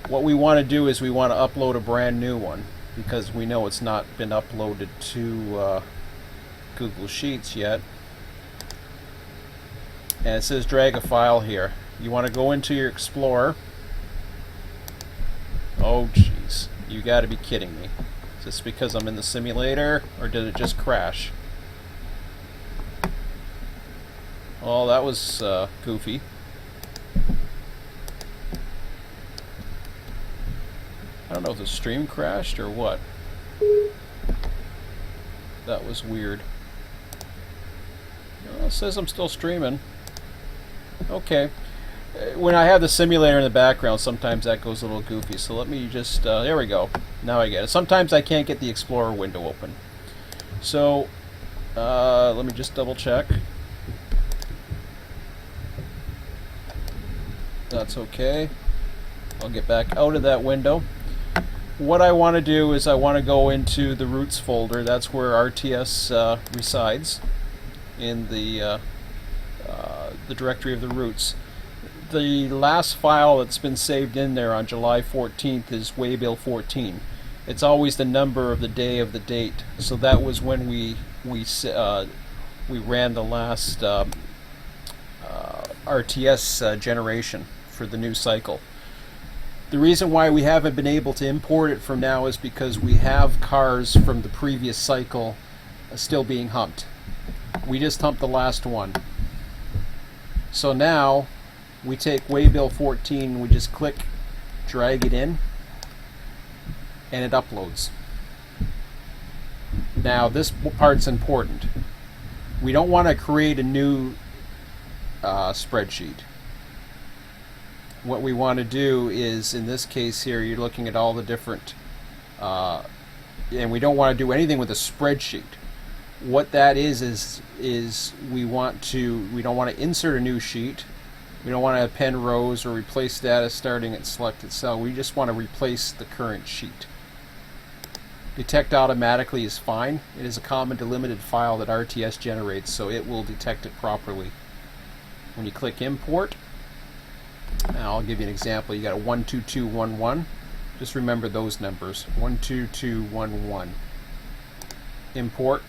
What we want to do is we want to upload a brand new one, because we know it's not been uploaded to Google Sheets yet. And it says drag a file here. you want to go into your Explorer. Oh jeez, you got to be kidding me. Is this because I'm in the simulator, or did it just crash? Oh, that was goofy. I don't know if the stream crashed or what. That was weird. Well, it says I'm still streaming. Okay. When I have the simulator in the background, sometimes that goes a little goofy. So let me just... there we go. Now I get it. Sometimes I can't get the Explorer window open. So, let me just double check. That's okay. I'll get back out of that window. What I want to do is I want to go into the roots folder. That's where RTS resides in the directory of the roots. The last file that's been saved in there on July 14th is waybill 14. It's always the number of the day of the date. So that was when we ran the last RTS generation for the new cycle. The reason why we haven't been able to import it from now is because we have cars from the previous cycle still being humped. We just humped the last one. So now we take waybill 14, we just click, drag it in, and it uploads. Now this part's important. We don't want to create a new spreadsheet. What we want to do is, in this case here, you're looking at all the different, and we don't want to do anything with a spreadsheet. What that is we don't want to insert a new sheet. We don't want to append rows or replace data starting at selected cell. We just want to replace the current sheet. Detect automatically is fine. It is a common delimited file that RTS generates, so it will detect it properly. When you click import, now I'll give you an example. You got a 12211. Just remember those numbers. 12211. Import.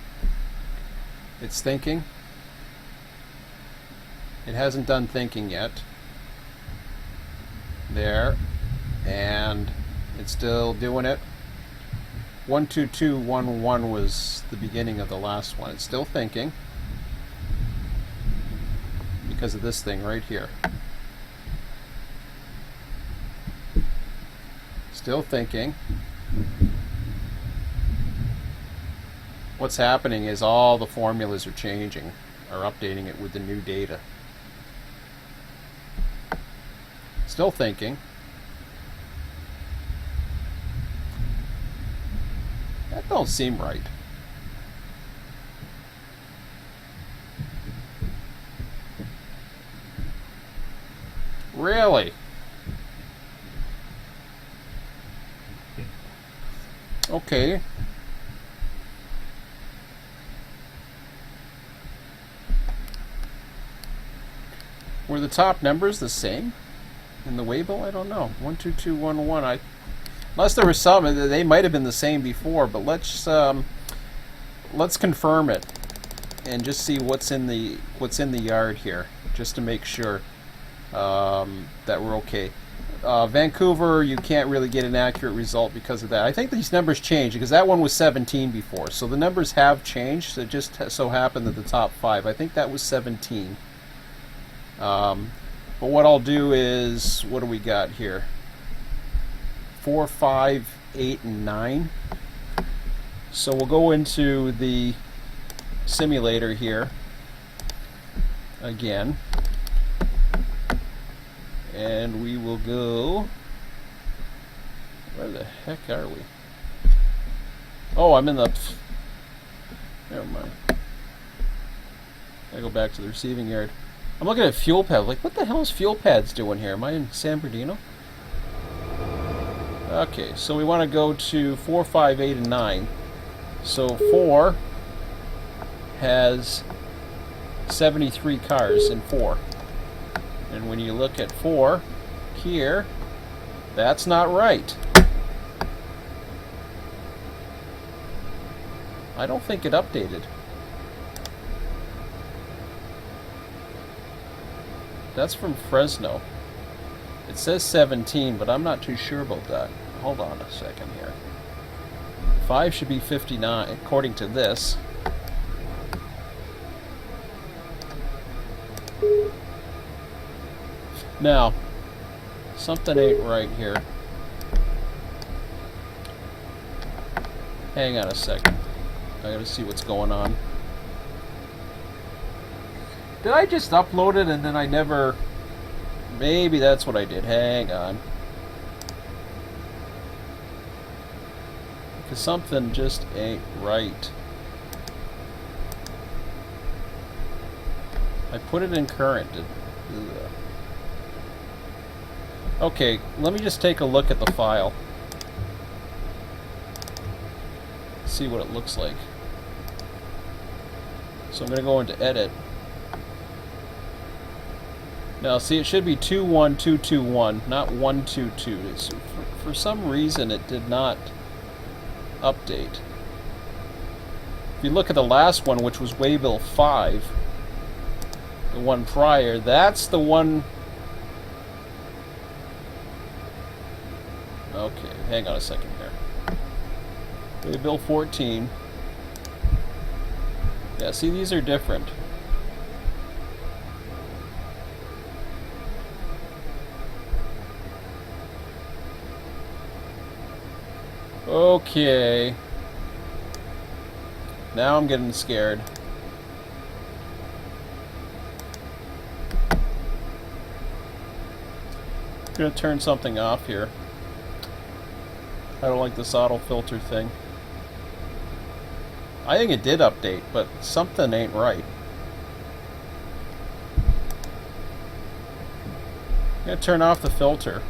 It's thinking. It hasn't done thinking yet. There. And it's still doing it. 12211 was the beginning of the last one. It's still thinking because of this thing right here. Still thinking. What's happening is all the formulas are changing, are updating it with the new data. Still thinking. That don't seem right. Really? Okay. Were the top numbers the same in the waybill? I don't know. 12211. Unless there was some, they might have been the same before. But let's confirm it and just see what's in the yard here, just to make sure that we're okay. Vancouver, you can't really get an accurate result because of that. I think these numbers changed because that one was 17 before, so the numbers have changed. It just so happened that the top 5, I think that was 17. But what I'll do is, what do we got here? 4, 5, 8, and 9. So we'll go into the simulator here again. And we will go... Where the heck are we? Oh, I'm in the... Never mind. I go back to the receiving yard. I'm looking at fuel pad. Like, what the hell is fuel pads doing here? Am I in San Bernardino? Okay, so we want to go to 4, 5, 8, and 9. So 4 has 73 cars in 4. And when you look at 4 here, that's not right. I don't think it updated. That's from Fresno. It says 17, but I'm not too sure about that. Hold on a second here. 5 should be 59, according to this. Now, something ain't right here. Hang on a second. I gotta see what's going on. Did I just upload it and then I never... Maybe that's what I did. Hang on. Because something just ain't right. I put it in current. Okay, let me just take a look at the file. See what it looks like. So I'm going to go into edit. Now see, it should be 21221, not 122. For some reason it did not update. If you look at the last one, which was waybill 5, the one prior, that's the one... Okay, hang on a second here. Waybill 14. Yeah, see, these are different. Okay. Now I'm getting scared. I'm gonna turn something off here. I don't like this auto filter thing. I think it did update, but something ain't right. I'm gonna turn off the filter.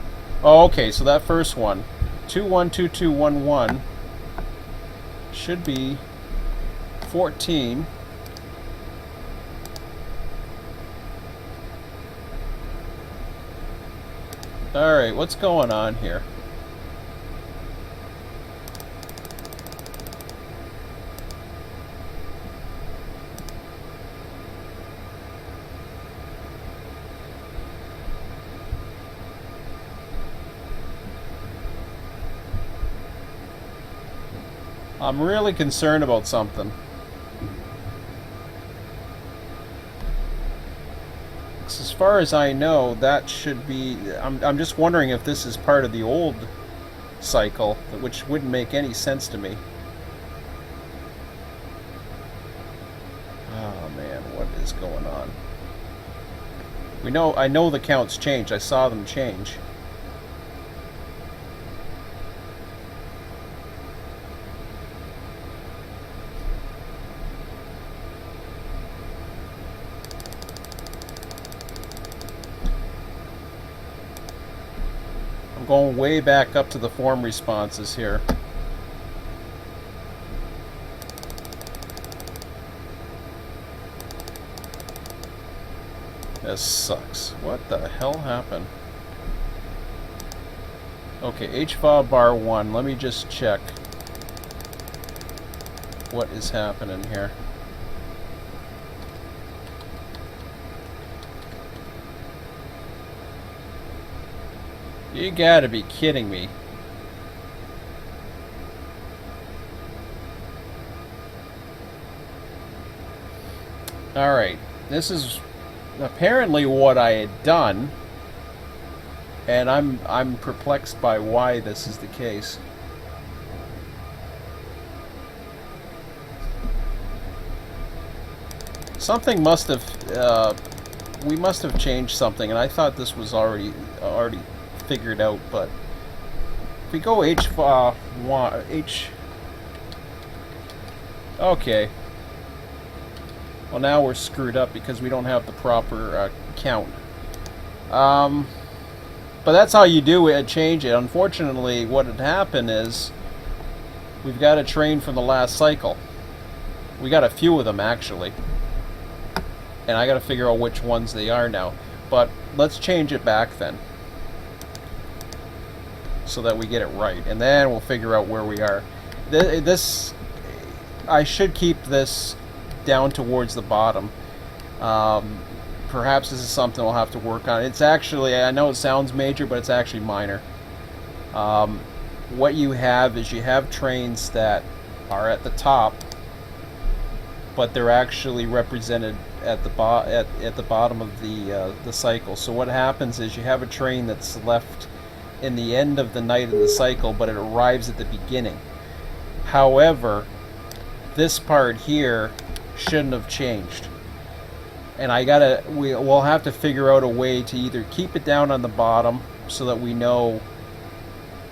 Oh, okay, so that first one, 212211, should be 14. Alright, what's going on here? I'm really concerned about something. As far as I know, that should be... I'm just wondering if this is part of the old cycle, which wouldn't make any sense to me. Oh man, what is going on? I know the counts changed. I saw them change. Going way back up to the form responses here. This sucks. What the hell happened? Okay, HFOB bar 1. Let me just check what is happening here. You gotta be kidding me. Alright, this is apparently what I had done, and I'm perplexed by why this is the case. Something must have we must have changed something, and I thought this was already figured out, but if we go okay. Well, now we're screwed up because we don't have the proper count. But that's how you do it, change it. Unfortunately, what had happened is we've got a train from the last cycle. We got a few of them actually, and I got to figure out which ones they are now. But let's change it back then, so that we get it right, and then we'll figure out where we are. This, I should keep this down towards the bottom. perhaps this is something we'll have to work on. It's actually, I know it sounds major, but it's actually minor. What you have is you have trains that are at the top, but they're actually represented at the bottom of the cycle. So what happens is you have a train that's left in the end of the night of the cycle, but it arrives at the beginning. However, this part here shouldn't have changed, and we'll have to figure out a way to either keep it down on the bottom so that we know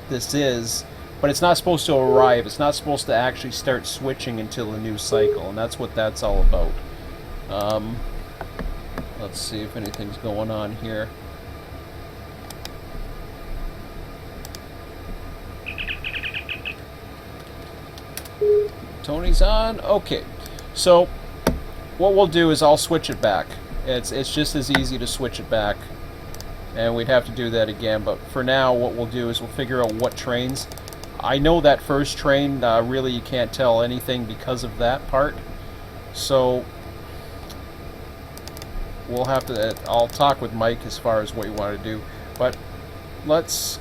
this is, but it's not supposed to arrive. It's not supposed to actually start switching until a new cycle, and that's what that's all about. Let's see if anything's going on here. Tony's on. Okay, so what we'll do is I'll switch it back. It's just as easy to switch it back, and we'd have to do that again, but for now what we'll do is we'll figure out what trains. I know that first train, really you can't tell anything because of that part, so we'll have to, I'll talk with Mike as far as what you want to do, but let's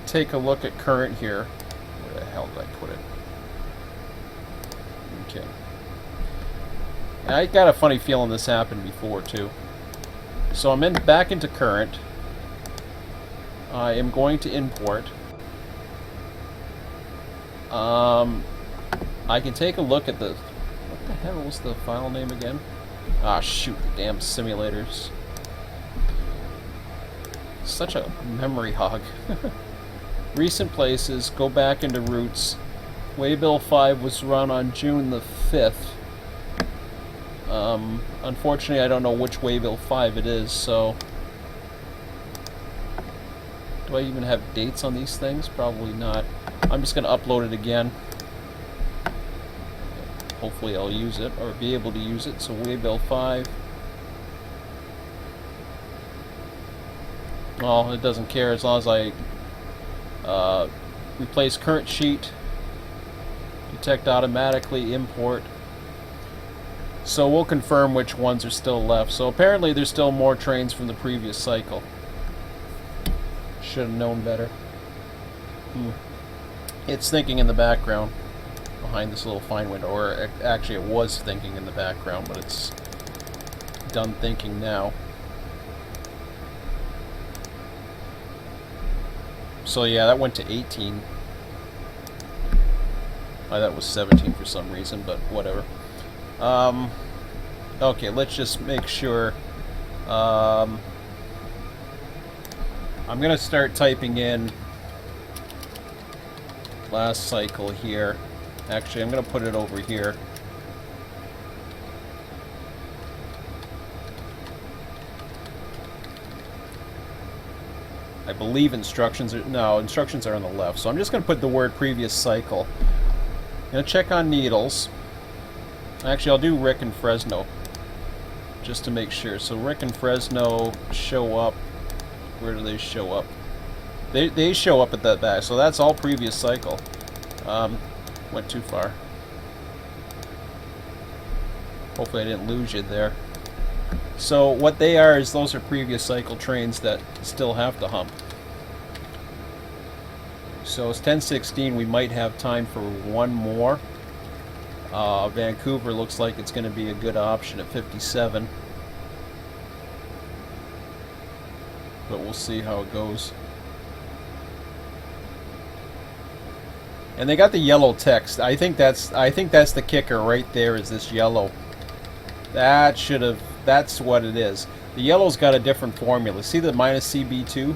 take a look at current here. Where the hell did I put it? Okay. I got a funny feeling this happened before too. So I'm back into current. I am going to import. I can take a look at what the hell was the file name again? Ah, shoot, the damn simulators. Such a memory hog. Recent places, go back into roots. Waybill 5 was run on June the 5th. Unfortunately, I don't know which Waybill 5 it is, so... Do I even have dates on these things? Probably not. I'm just going to upload it again. Hopefully I'll use it, or be able to use it. So Waybill 5. Well, it doesn't care as long as I replace current sheet, detect automatically, import. So we'll confirm which ones are still left. So apparently there's still more trains from the previous cycle. Should have known better. It's thinking in the background behind this little fine window, or actually it was thinking in the background, but it's done thinking now. So yeah, that went to 18. That was 17 for some reason, but whatever. Okay, let's just make sure. I'm gonna start typing in last cycle here. Actually, I'm gonna put it over here. I believe instructions are on the left. So I'm just gonna put the word previous cycle. I'm gonna check on needles. Actually, I'll do Rick and Fresno just to make sure. So Rick and Fresno show up. Where do they show up? They show up at that back. So that's all previous cycle. Went too far. Hopefully I didn't lose you there. So what they are is those are previous cycle trains that still have to hump. So it's 10:16. We might have time for one more. Vancouver looks like it's going to be a good option at 57. But we'll see how it goes. And they got the yellow text. I think that's the kicker right there, is this yellow. That's what it is. The yellow's got a different formula. See the minus CB2?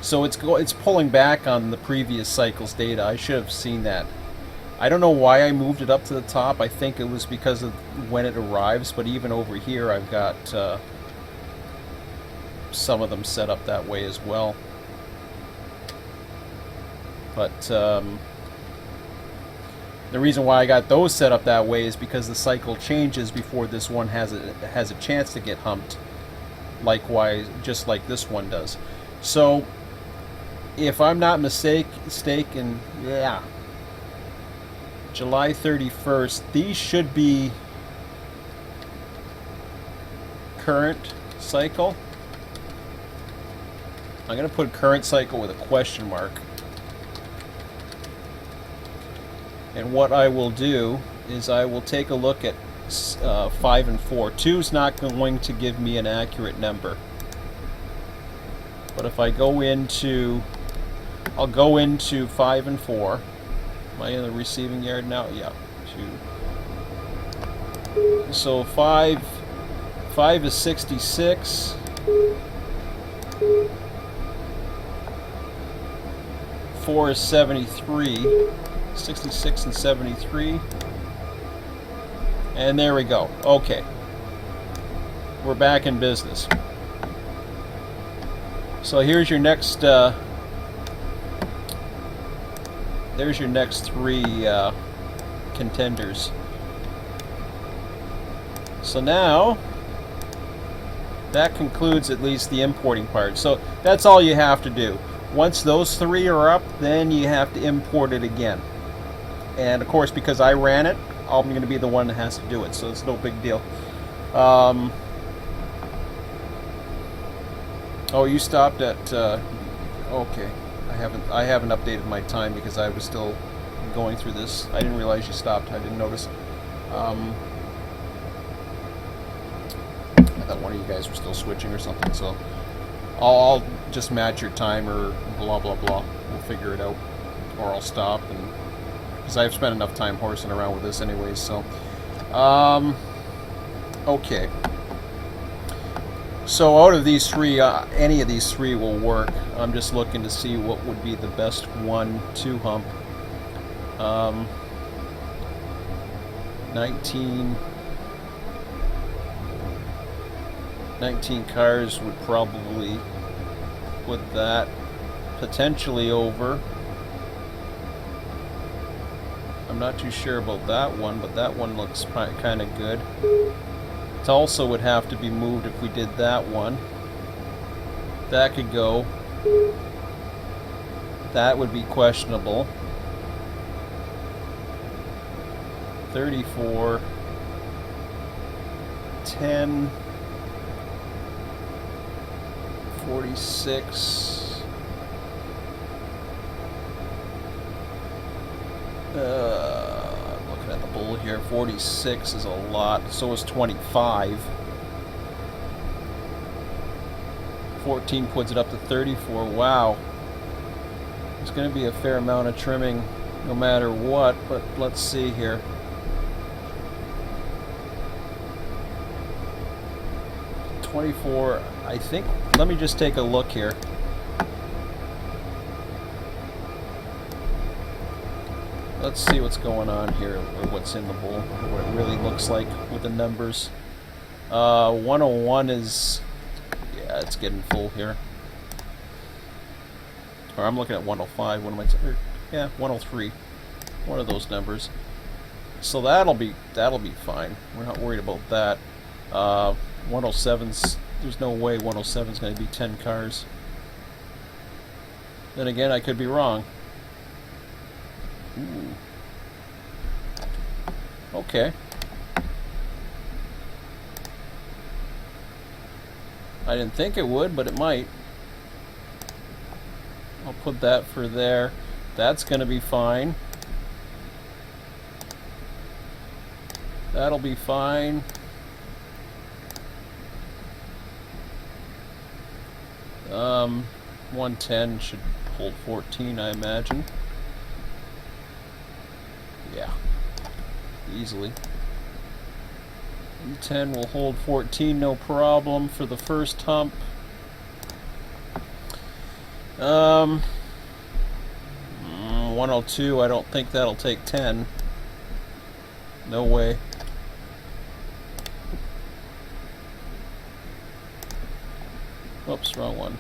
So it's pulling back on the previous cycle's data. I should have seen that. I don't know why I moved it up to the top. I think it was because of when it arrives, but even over here I've got some of them set up that way as well. But the reason why I got those set up that way is because the cycle changes before this one has a chance to get humped. Likewise, just like this one does. So, if I'm not mistaken, yeah, July 31st, these should be current. cycle. I'm going to put current cycle with a question mark. And what I will do is I will take a look at 5 and 4. 2 is not going to give me an accurate number. But if I go into, I'll go into 5 and 4. Am I in the receiving yard now? Yeah. 2. So 5 is 66. 4 is 73. 66 and 73. And there we go. Okay. We're back in business. So here's your next there's your next 3 contenders. So now that concludes at least the importing part. So that's all you have to do. Once those 3 are up, then you have to import it again. And of course, because I ran it, I'm going to be the one that has to do it, so it's no big deal. Oh, you stopped at okay. I haven't updated my time because I was still going through this. I didn't realize you stopped. I didn't notice. I thought one of you guys were still switching or something. So I'll just match your time or blah blah blah. We'll figure it out, or I'll stop, and because I've spent enough time horsing around with this anyways. So okay. So out of these 3, any of these 3 will work. I'm just looking to see what would be the best one to hump. 19 cars would probably put that potentially over. I'm not too sure about that one, but that one looks kind of good. Tulsa would have to be moved if we did that one. That could go. That would be questionable. 34. 10. 46. Looking at the bull here, 46 is a lot. So is 25. 14 puts it up to 34. Wow. There's going to be a fair amount of trimming no matter what, but let's see here. I think, let me just take a look here. Let's see what's going on here, or what's in the bowl, or what it really looks like with the numbers. 101 is, yeah, it's getting full here. Or I'm looking at 105. What am I saying? Yeah, 103. One of those numbers. So that'll be fine. We're not worried about that. 107's, there's no way 107's going to be 10 cars. Then again, I could be wrong. Ooh. Okay. I didn't think it would, but it might. I'll put that for there. That's going to be fine. That'll be fine. Um, 110 should hold 14, I imagine. Yeah, easily. 10 will hold 14, no problem for the first hump. 102, I don't think that'll take 10. No way. Oops, wrong one.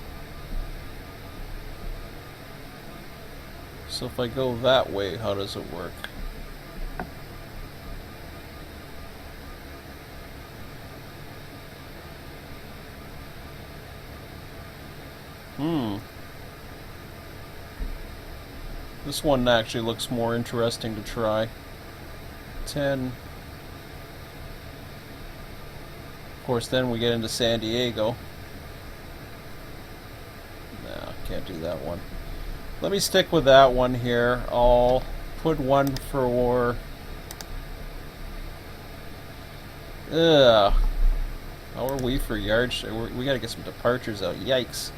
So if I go that way, how does it work? This one actually looks more interesting to try. 10, course, then we get into San Diego. No, can't do that one. Let me stick with that one here. I'll put one for... Ugh. How are we for yards? We gotta get some departures out. Yikes.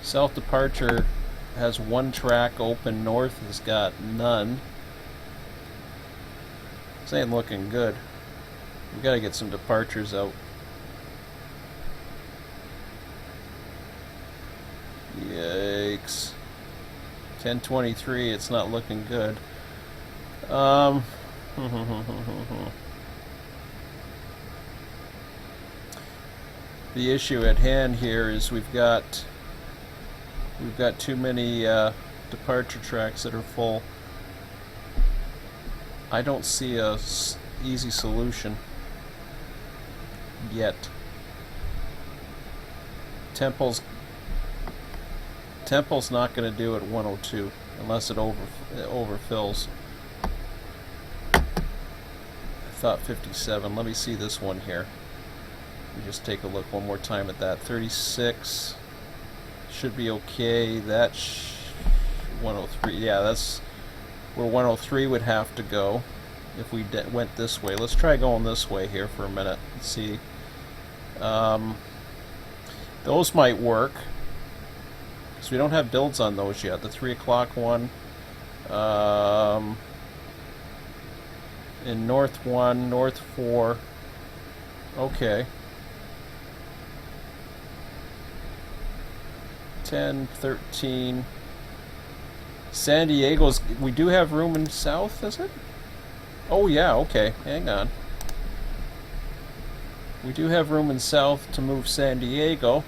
South departure has one track open. North has got none. This ain't looking good. We gotta get some departures out. Yikes. 10:23, it's not looking good. The issue at hand here is we've got too many departure tracks that are full. I don't see a easy solution yet. Temple's not going to do at 102 unless it overfills. I thought 57. Let me see this one here. Let me just take a look one more time at that. 36 should be okay. That 103. Yeah, that's where 103 would have to go if we went this way. Let's try going this way here for a minute. Let's see. Those might work. So we don't have builds on those yet. The 3 o'clock one. In North 1, North 4. Okay. 10, 13. San Diego's, we do have room in South, is it? Oh yeah, okay. Hang on. We do have room in South to move San Diego.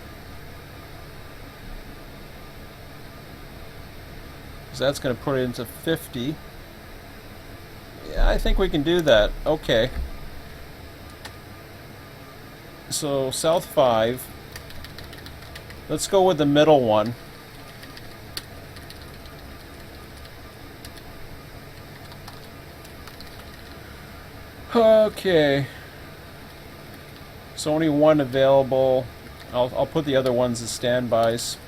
So that's going to put it into 50. Yeah, I think we can do that. Okay. So South 5. Let's go with the middle one. Okay. So only one available. I'll put the other ones as standbys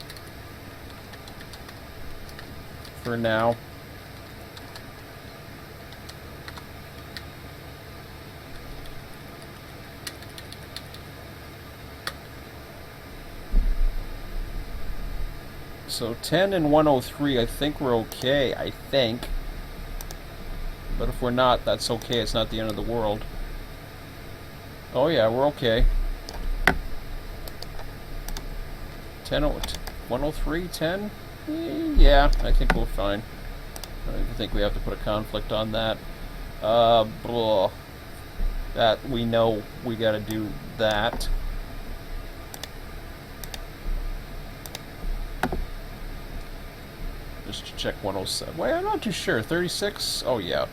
for now. So 10 and 103, I think we're okay, I think. But if we're not, that's okay, it's not the end of the world. Oh yeah, we're okay. 10, 103, 10? Yeah, I think we're fine. I don't think we have to put a conflict on that. Blah. That, we know we gotta do that. Just to check 107. Wait, I'm not too sure. 36? Oh, yeah.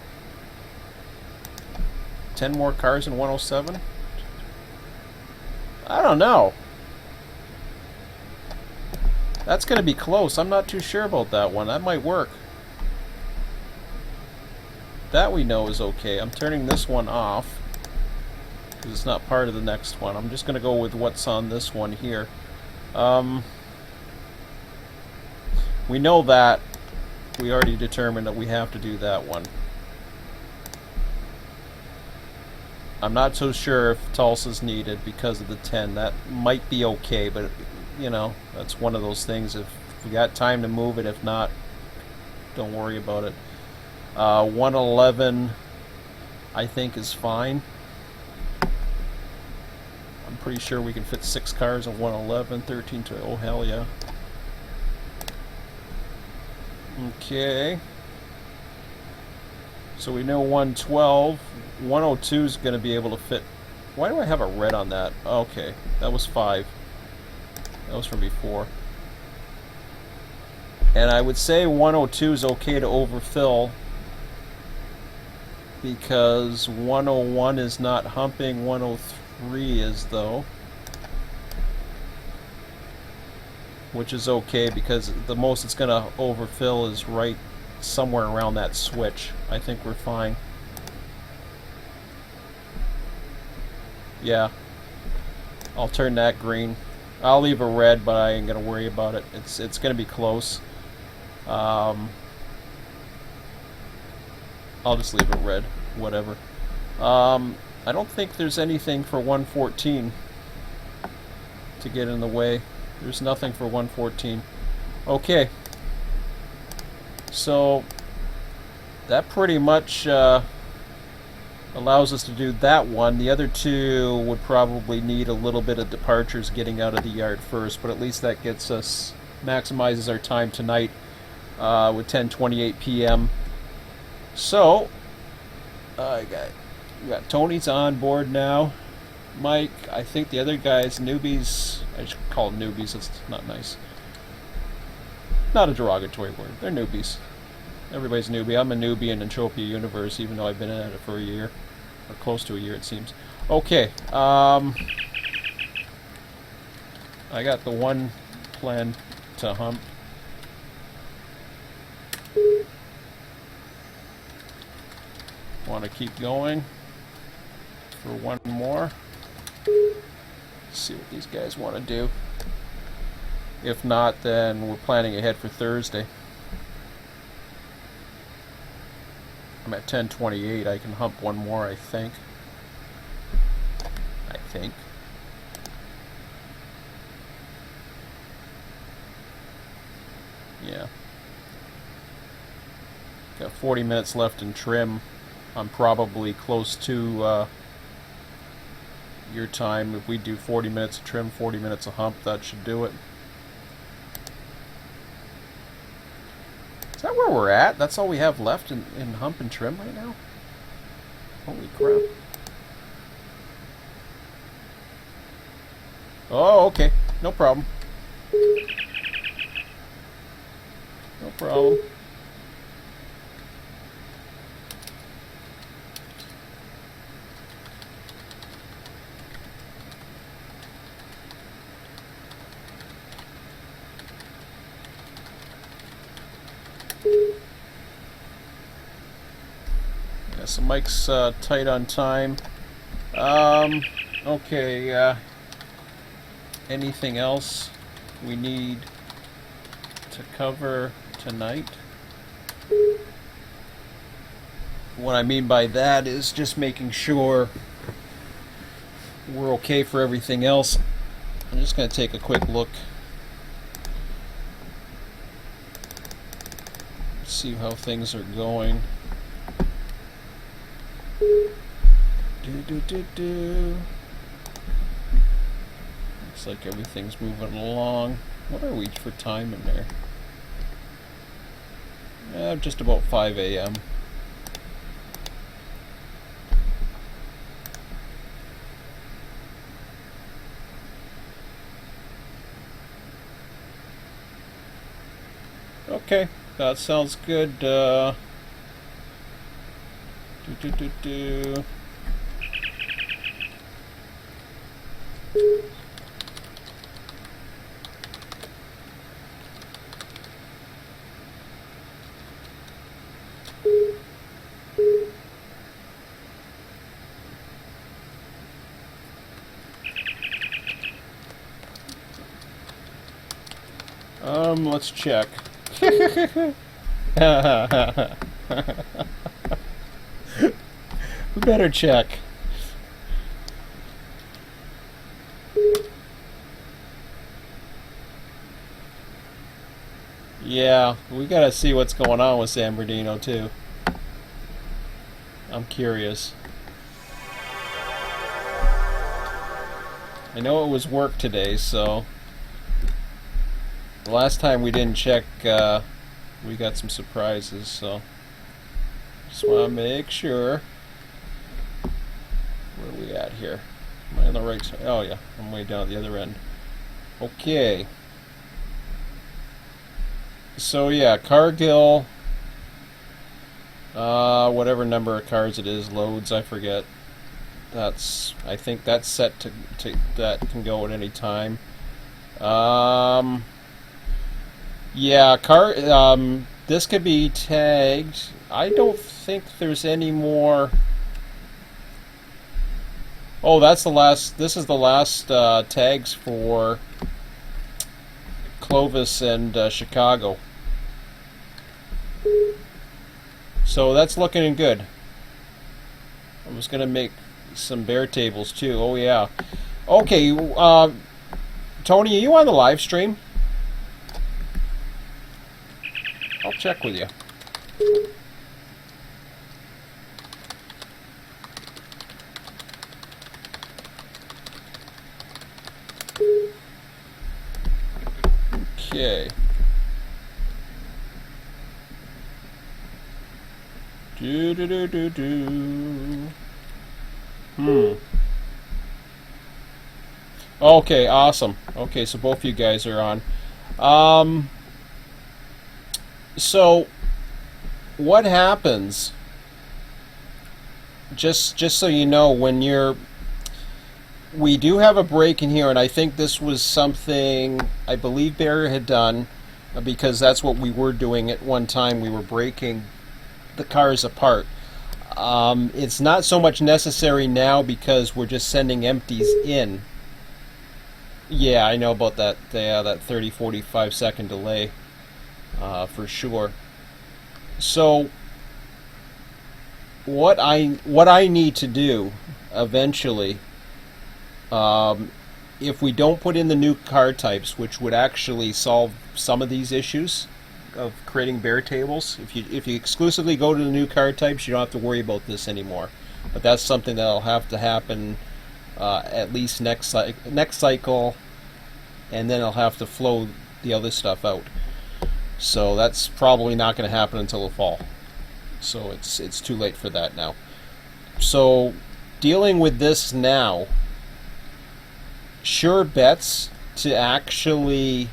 10 more cars in 107? I don't know. That's going to be close. I'm not too sure about that one. That might work. That we know is okay. I'm turning this one off because it's not part of the next one. I'm just going to go with what's on this one here. We know that. We already determined that we have to do that one. I'm not so sure if Tulsa's needed because of the 10. That might be okay, but, you know, that's one of those things. If we got time to move it, if not, don't worry about it. 111, I think, is fine. I'm pretty sure we can fit 6 cars in 111. 13 to, oh, hell yeah. Okay. So we know 112. 102 is going to be able to fit. Why do I have a red on that? Okay, that was 5. That was from before. And I would say 102 is okay to overfill because 101 is not humping, 103 is though. Which is okay because the most it's going to overfill is right somewhere around that switch. I think we're fine. Yeah, I'll turn that green. I'll leave it red, but I ain't gonna worry about it. It's gonna be close. I'll just leave it red. Whatever. I don't think there's anything for 114 to get in the way. There's nothing for 114. Okay. So that pretty much allows us to do that one. The other two would probably need a little bit of departures getting out of the yard first, but at least that gets us, maximizes our time tonight with 10:28 p.m. So we got Tony's on board now. Mike, I think the other guys, newbies, I should call them newbies, it's not nice. Not a derogatory word, they're newbies. Everybody's a newbie. I'm a newbie in Entropia Universe, even though I've been in it for a year. Or close to a year, it seems. Okay, I got the one plan to hump. Want to keep going for one more. See what these guys want to do. If not, then we're planning ahead for Thursday. I'm at 10:28. I can hump one more, I think. Yeah. Got 40 minutes left in trim. I'm probably close to your time. If we do 40 minutes of trim, 40 minutes of hump, that should do it. Is that where we're at? That's all we have left in hump and trim right now? Holy crap. Oh, okay. No problem. No problem. Yeah, so Mike's tight on time. Okay, anything else we need to cover tonight? What I mean by that is just making sure we're okay for everything else. I'm just going to take a quick look. See how things are going. Looks like everything's moving along. What are we for time in there? Just about 5 a.m. Okay, that sounds good. Let's check. We better check. Yeah, we gotta see what's going on with San Bernardino too. I'm curious. I know it was work today, so the last time we didn't check, we got some surprises, so just want to make sure. Where are we at here? Am I on the right side? Oh yeah, I'm way down at the other end. Okay. So yeah, Cargill, whatever number of cars it is, loads, I forget. I think that's set to that can go at any time. Yeah, this could be tagged. I don't think there's any more Oh, that's the last. This is the last tags for Clovis and Chicago. So that's looking good. I was gonna make some bear tables too. Oh yeah. Okay, Tony, are you on the live stream? I'll check with you. Okay. Do do do do do. Okay, awesome. Okay, so both you guys are on. So what happens? Just so you know, when you're, we do have a break in here, and I think this was something I believe Bear had done, because that's what we were doing at one time. We were breaking the cars apart. It's not so much necessary now because we're just sending empties in. Yeah, I know about that. That 30, 45 second delay, for sure. So what I need to do eventually, if we don't put in the new car types, which would actually solve some of these issues of creating bear tables. If you exclusively go to the new car types, you don't have to worry about this anymore. But that's something that'll have to happen at least next cycle, and then I'll have to flow the other stuff out. So that's probably not going to happen until the fall. So it's too late for that now. So dealing with this now, sure bets to actually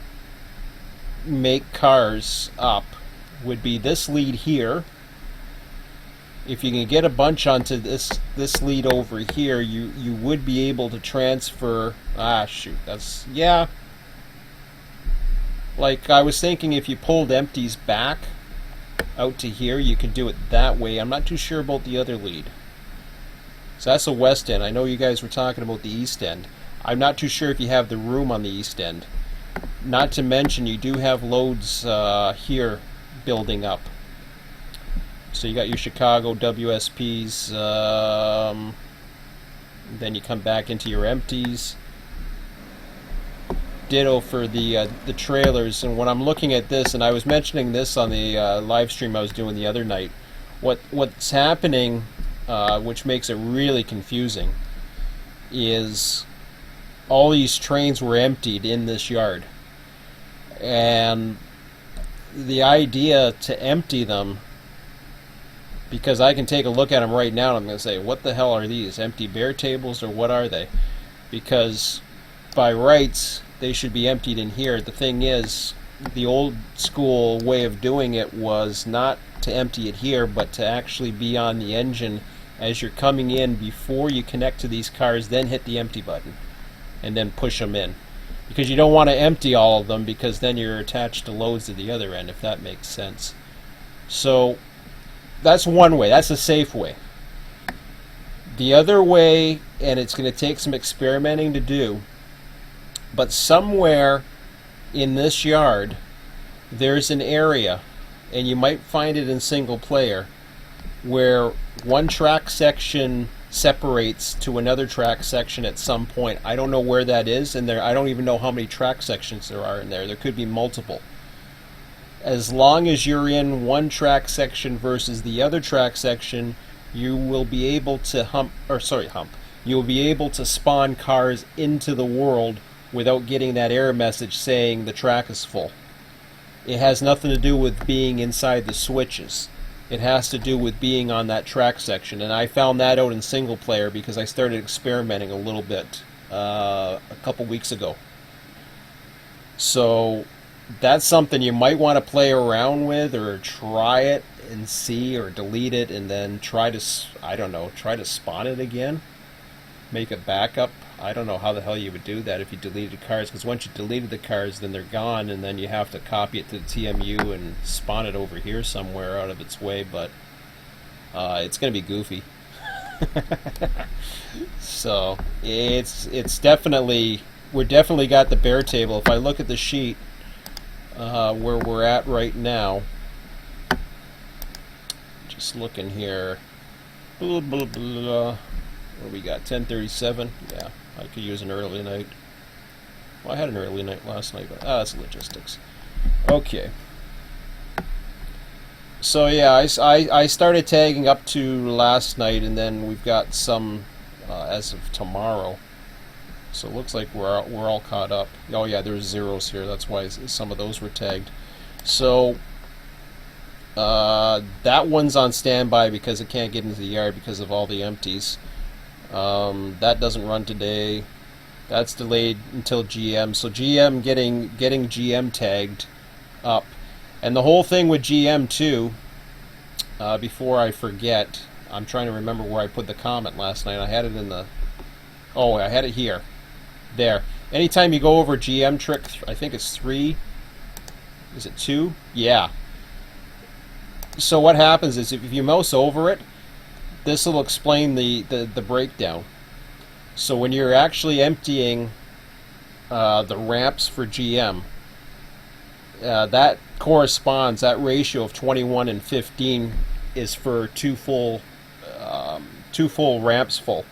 make cars up would be this lead here. If you can get a bunch onto this lead over here, you would be able to transfer. Shoot, that's, yeah. Like I was thinking, if you pulled empties back out to here, you could do it that way. I'm not too sure about the other lead. So that's the west end. I know you guys were talking about the east end. I'm not too sure if you have the room on the east end. Not to mention, you do have loads here building up. So you got your Chicago WSPs, then you come back into your empties. Ditto for the trailers. And when I'm looking at this, and I was mentioning this on the live stream I was doing the other night, what's happening, which makes it really confusing, is all these trains were emptied in this yard. And the idea to empty them, because I can take a look at them right now and I'm going to say, what the hell are these? Empty bear tables, or what are they? Because by rights, they should be emptied in here. The thing is, the old school way of doing it was not to empty it here, but to actually be on the engine as you're coming in before you connect to these cars, then hit the empty button and then push them in. Because you don't want to empty all of them, because then you're attached to loads at the other end, if that makes sense. So that's one way. That's a safe way. The other way, and it's going to take some experimenting to do, but somewhere in this yard there's an area, and you might find it in single player, where one track section separates to another track section at some point. I don't know where that is, and I don't even know how many track sections there are in there. There could be multiple. As long as you're in one track section versus the other track section, you will be able to hump. You will be able to spawn cars into the world without getting that error message saying the track is full. It has nothing to do with being inside the switches. It has to do with being on that track section, and I found that out in single player because I started experimenting a little bit a couple weeks ago. So that's something you might want to play around with, or try it and see, or delete it and then try to, I don't know, try to spawn it again, make a backup. I don't know how the hell you would do that if you deleted cars, because once you deleted the cars, then they're gone, and then you have to copy it to the TMU and spawn it over here somewhere out of its way. But it's going to be goofy. So it's definitely, we're definitely got the bare table. If I look at the sheet where we're at right now, just looking here, blah, blah, blah. What we got? 10:37. Yeah, I could use an early night. Well, I had an early night last night, but that's logistics. Okay. So yeah, I started tagging up to last night, and then we've got some as of tomorrow. So it looks like we're all caught up. Oh yeah, there's zeros here. That's why some of those were tagged. So that one's on standby because it can't get into the yard because of all the empties. That doesn't run today. That's delayed until GM. So GM getting GM tagged up. And the whole thing with GM too, before I forget, I'm trying to remember where I put the comment last night. I had it in the... Oh, I had it here. There. Anytime you go over GM trick, I think it's 3. Is it 2? Yeah. So what happens is if you mouse over it, this will explain the breakdown. So when you're actually emptying the ramps for GM, that corresponds, that ratio of 21 and 15 is for two full ramps full.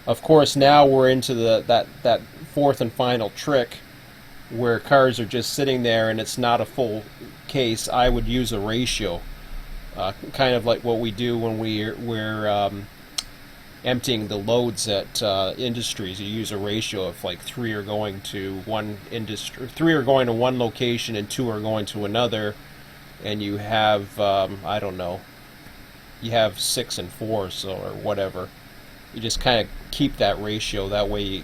Of course, now we're into that fourth and final trick where cars are just sitting there and it's not a full case. I would use a ratio, kind of like what we do when we're emptying the loads at industries. You use a ratio of like 3 are going to one industry, 3 are going to one location, and 2 are going to another, and you have I don't know, you have 6 and 4, so or whatever. You just kind of keep that ratio. That way,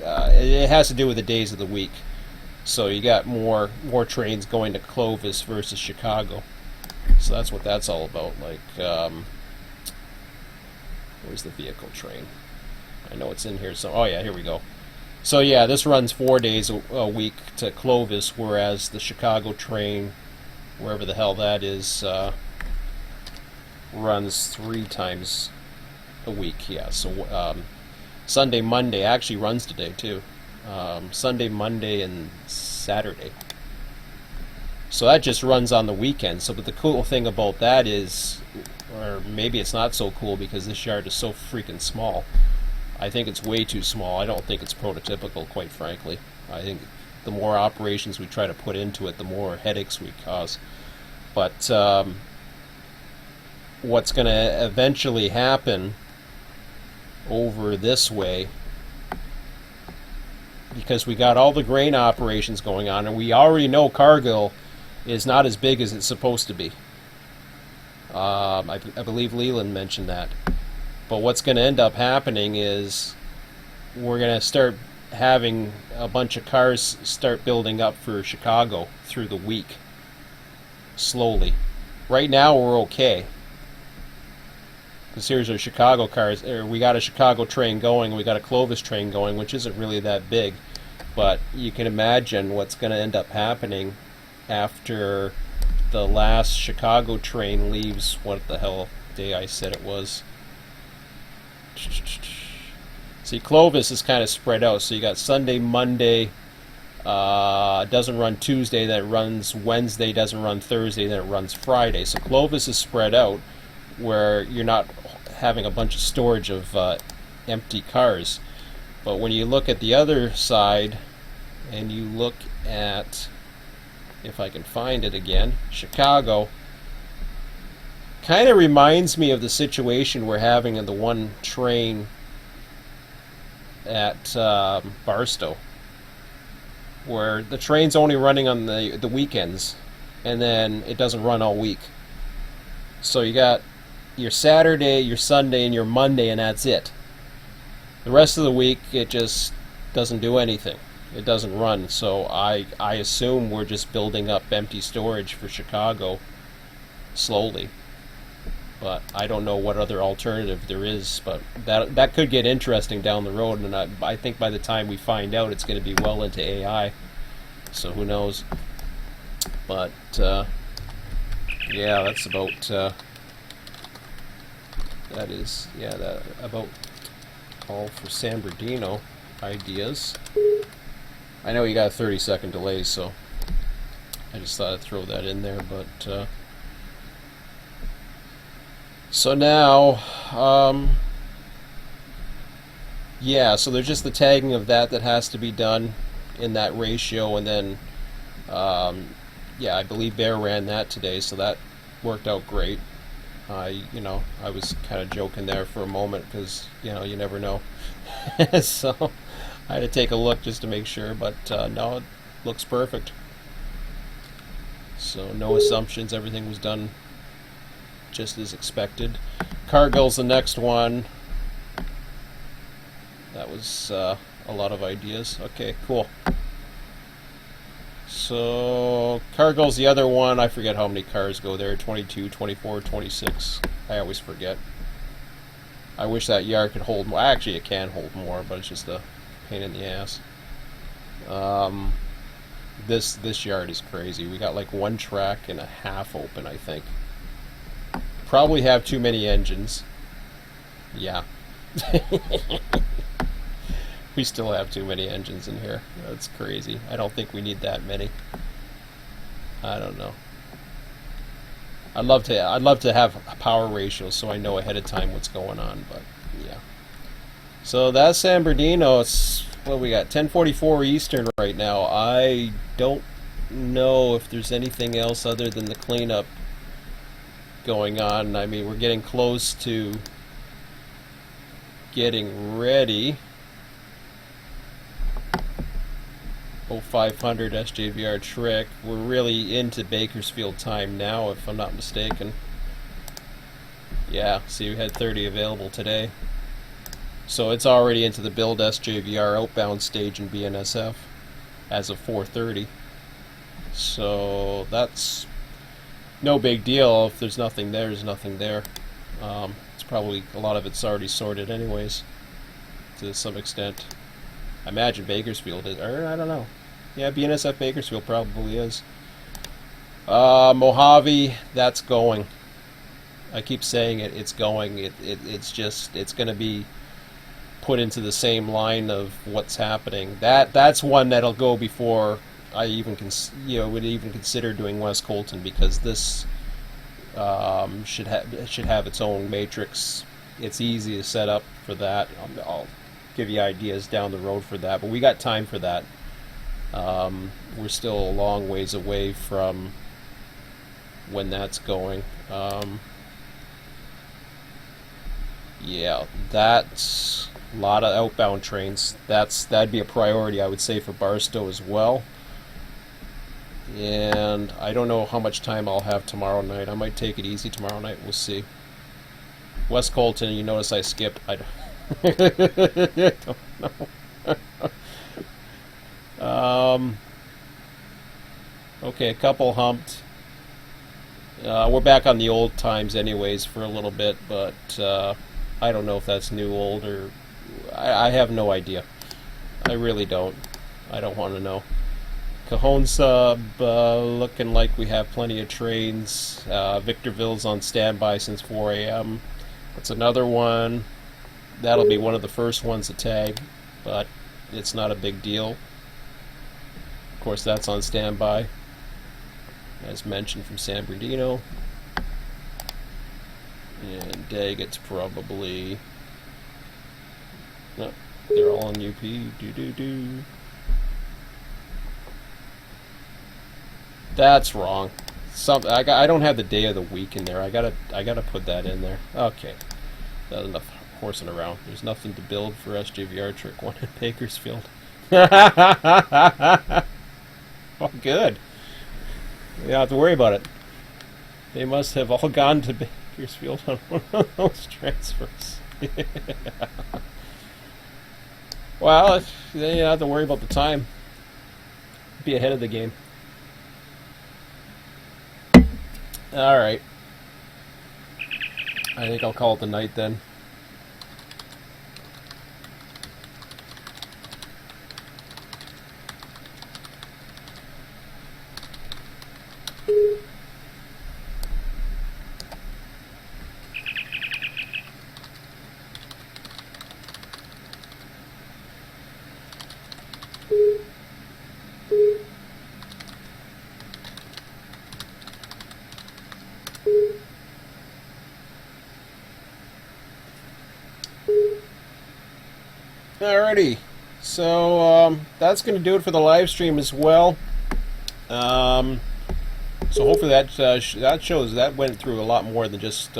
it has to do with the days of the week. So you got more trains going to Clovis versus Chicago. So that's what that's all about. Like, where's the vehicle train? I know it's in here. So, oh yeah, here we go. So yeah, this runs 4 days a week to Clovis, whereas the Chicago train, wherever the hell that is, runs 3 times a week. Yeah. So Sunday, Monday actually runs today too. Sunday, Monday, and Saturday. So that just runs on the weekend. So, but the cool thing about that is, or maybe it's not so cool because this yard is so freaking small. I think it's way too small. I don't think it's prototypical, quite frankly. I think the more operations we try to put into it, the more headaches we cause. But what's going to eventually happen over this way, because we got all the grain operations going on, and we already know Cargill is not as big as it's supposed to be. I believe Leland mentioned that. But what's going to end up happening is we're going to start having a bunch of cars start building up for Chicago through the week, slowly. Right now we're okay, because here's our Chicago cars. We got a Chicago train going, we got a Clovis train going, which isn't really that big. But you can imagine what's going to end up happening after the last Chicago train leaves. What the hell day I said it was. See, Clovis is kind of spread out. So you got Sunday, Monday, doesn't run Tuesday, then it runs Wednesday, doesn't run Thursday, then it runs Friday. So Clovis is spread out where you're not having a bunch of storage of empty cars. But when you look at the other side and you look at, if I can find it again, Chicago, kind of reminds me of the situation we're having in the one train at Barstow, where the train's only running on the weekends, and then it doesn't run all week. So you got your Saturday, your Sunday, and your Monday, and that's it. The rest of the week, it just doesn't do anything. It doesn't run. So I assume we're just building up empty storage for Chicago slowly. But I don't know what other alternative there is. But that could get interesting down the road. And I think by the time we find out, it's going to be well into AI. So who knows? But yeah, that's that is, yeah, that about all for San Bernardino ideas. I know you got a 30-second delay, so I just thought I'd throw that in there. But so now, yeah, so there's just the tagging of that has to be done in that ratio, and then yeah, I believe Bear ran that today, so that worked out great. You know, I was kind of joking there for a moment because, you know, you never know. So I had to take a look just to make sure, but no, it looks perfect. So no assumptions, everything was done just as expected. Cargill's the next one. That was a lot of ideas. Okay, cool. So Cargill's the other one. I forget how many cars go there. 22, 24, 26. I always forget. I wish that yard could hold more. Actually, it can hold more, but it's just a pain in the ass. This yard is crazy. We got like one track and a half open, I think. Probably have too many engines. Yeah. We still have too many engines in here. That's crazy. I don't think we need that many. I don't know. I'd love to have a power ratio so I know ahead of time what's going on, but yeah. So that's San Bernardino. It's what we got, 10:44 Eastern right now. I don't know if there's anything else other than the cleanup going on. I mean, we're getting close to getting ready. 0500 SJVR trick. We're really into Bakersfield time now, if I'm not mistaken. Yeah, see, we had 30 available today. So it's already into the build SJVR outbound stage in BNSF as of 4:30. So that's no big deal. If there's nothing there, there's nothing there. It's probably, a lot of it's already sorted anyways, to some extent. I imagine Bakersfield is, or I don't know. Yeah, BNSF Bakersfield probably is. Mojave, that's going. I keep saying it, it's going. It's just, it's going to be put into the same line of what's happening. That's one that'll go before I even would even consider doing West Colton, because this should have its own matrix. It's easy to set up for that. I'll give you ideas down the road for that, but we got time for that. We're still a long ways away from when that's going. Yeah, that's a lot of outbound trains. That'd be a priority, I would say, for Barstow as well. And I don't know how much time I'll have tomorrow night. I might take it easy tomorrow night. We'll see. West Colton, you notice I skipped. I don't know. Okay, a couple humped. We're back on the old times anyways for a little bit, but I don't know if that's new, old, or I have no idea. I really don't. I don't want to know. Cajon sub, looking like we have plenty of trains. Victorville's on standby since 4 a.m. That's another one. That'll be one of the first ones to tag, but it's not a big deal. Of course, that's on standby, as mentioned, from San Bernardino. And Daggett's probably... No, they're all on UP. Do. That's wrong. I don't have the day of the week in there. I gotta put that in there. Okay, that's enough horsing around. There's nothing to build for SJVR Trick 1 in Bakersfield. Oh, good. You don't have to worry about it. They must have all gone to Bakersfield on one of those transfers. Well, then you don't have to worry about the time. Be ahead of the game. Alright. I think I'll call it the night then. Alrighty, so that's going to do it for the live stream as well. So hopefully that shows that went through a lot more than just.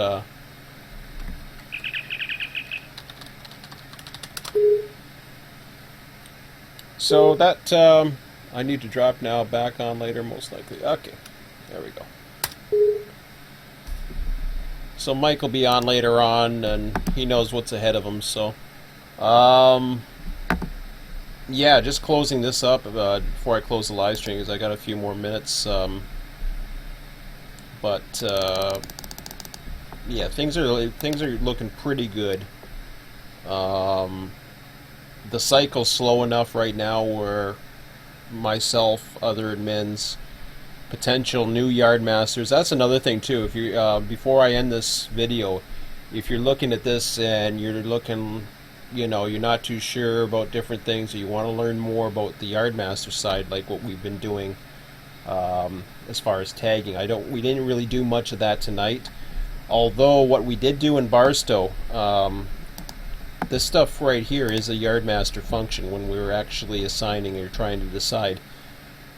So that I need to drop now, back on later, most likely. Okay, there we go. So Mike will be on later on, and he knows what's ahead of him. So, yeah, just closing this up before I close the live stream, because I got a few more minutes. But yeah, things are looking pretty good. The cycle's slow enough right now where myself, other admins, potential new yardmasters. That's another thing too. If you before I end this video, if you're looking at this and you're looking, you're not too sure about different things, or you want to learn more about the yardmaster side, like what we've been doing as far as tagging. We didn't really do much of that tonight. Although what we did do in Barstow, this stuff right here is a yardmaster function when we were actually assigning or trying to decide,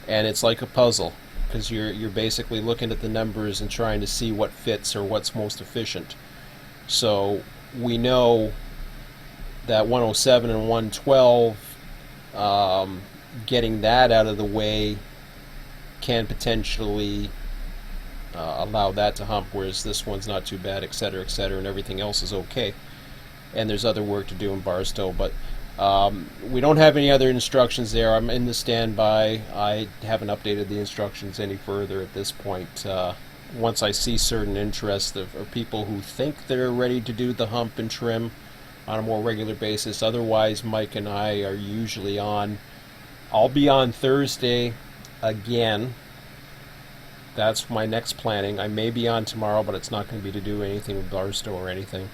and it's like a puzzle, because you're basically looking at the numbers and trying to see what fits or what's most efficient. So we know that 107 and 112, getting that out of the way can potentially allow that to hump, whereas this one's not too bad, etc., etc., and everything else is okay. And there's other work to do in Barstow, but we don't have any other instructions there. I'm in the standby. I haven't updated the instructions any further at this point. Once I see certain interest of people who think they're ready to do the hump and trim on a more regular basis. Otherwise, Mike and I are usually on. I'll be on Thursday again. That's my next planning. I may be on tomorrow, but it's not going to be to do anything with Barstow or anything.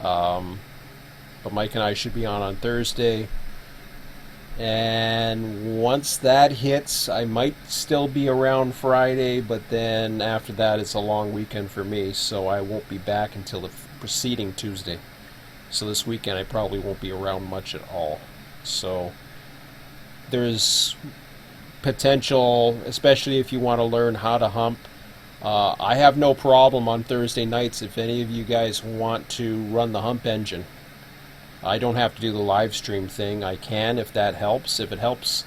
But Mike and I should be on Thursday. And once that hits, I might still be around Friday, but then after that it's a long weekend for me, so I won't be back until the preceding Tuesday. So this weekend I probably won't be around much at all. So there's potential, especially if you want to learn how to hump. I have no problem on Thursday nights if any of you guys want to run the hump engine. I don't have to do the live stream thing. I can if that helps. If it helps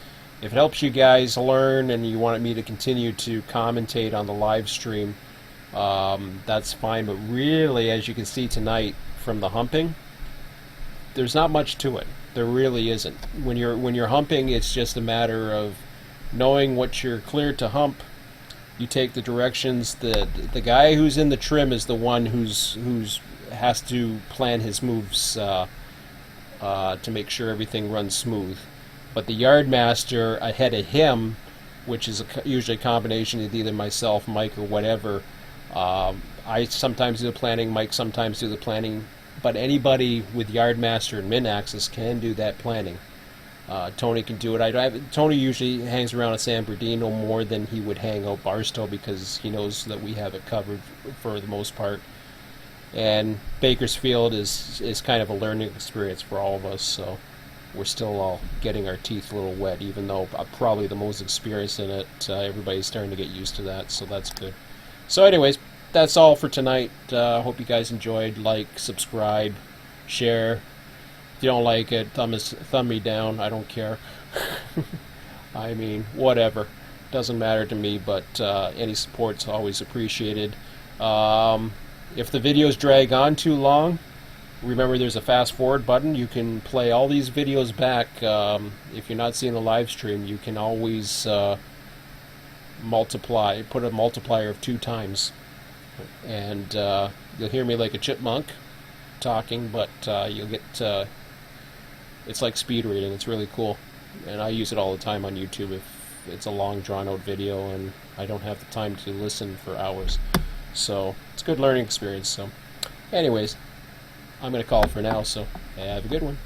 you guys learn and you want me to continue to commentate on the live stream, that's fine. But really, as you can see tonight from the humping, there's not much to it. There really isn't. When you're humping, it's just a matter of knowing what you're cleared to hump. You take the directions. The guy who's in the trim is the one who's has to plan his moves to make sure everything runs smooth. But the yard master ahead of him, which is usually a combination of either myself, Mike, or whatever. I sometimes do the planning. Mike sometimes do the planning. But anybody with yard master and min access can do that planning. Tony can do it. Tony usually hangs around at San Bernardino more than he would hang out Barstow, because he knows that we have it covered for the most part. And Bakersfield is kind of a learning experience for all of us, so we're still all getting our teeth a little wet, even though I'm probably the most experienced in it. Everybody's starting to get used to that, so that's good. So anyways, that's all for tonight. Hope you guys enjoyed. Like, subscribe, share. If you don't like it, thumb me down. I don't care. I mean, whatever. Doesn't matter to me, but any support's always appreciated. If the videos drag on too long, remember there's a fast forward button. You can play all these videos back. If you're not seeing the live stream, you can always put a multiplier of 2 times. And you'll hear me like a chipmunk talking, but you'll get... it's like speed reading. It's really cool. And I use it all the time on YouTube if it's a long, drawn-out video and I don't have the time to listen for hours. So it's a good learning experience. So anyways, I'm going to call it for now, so have a good one.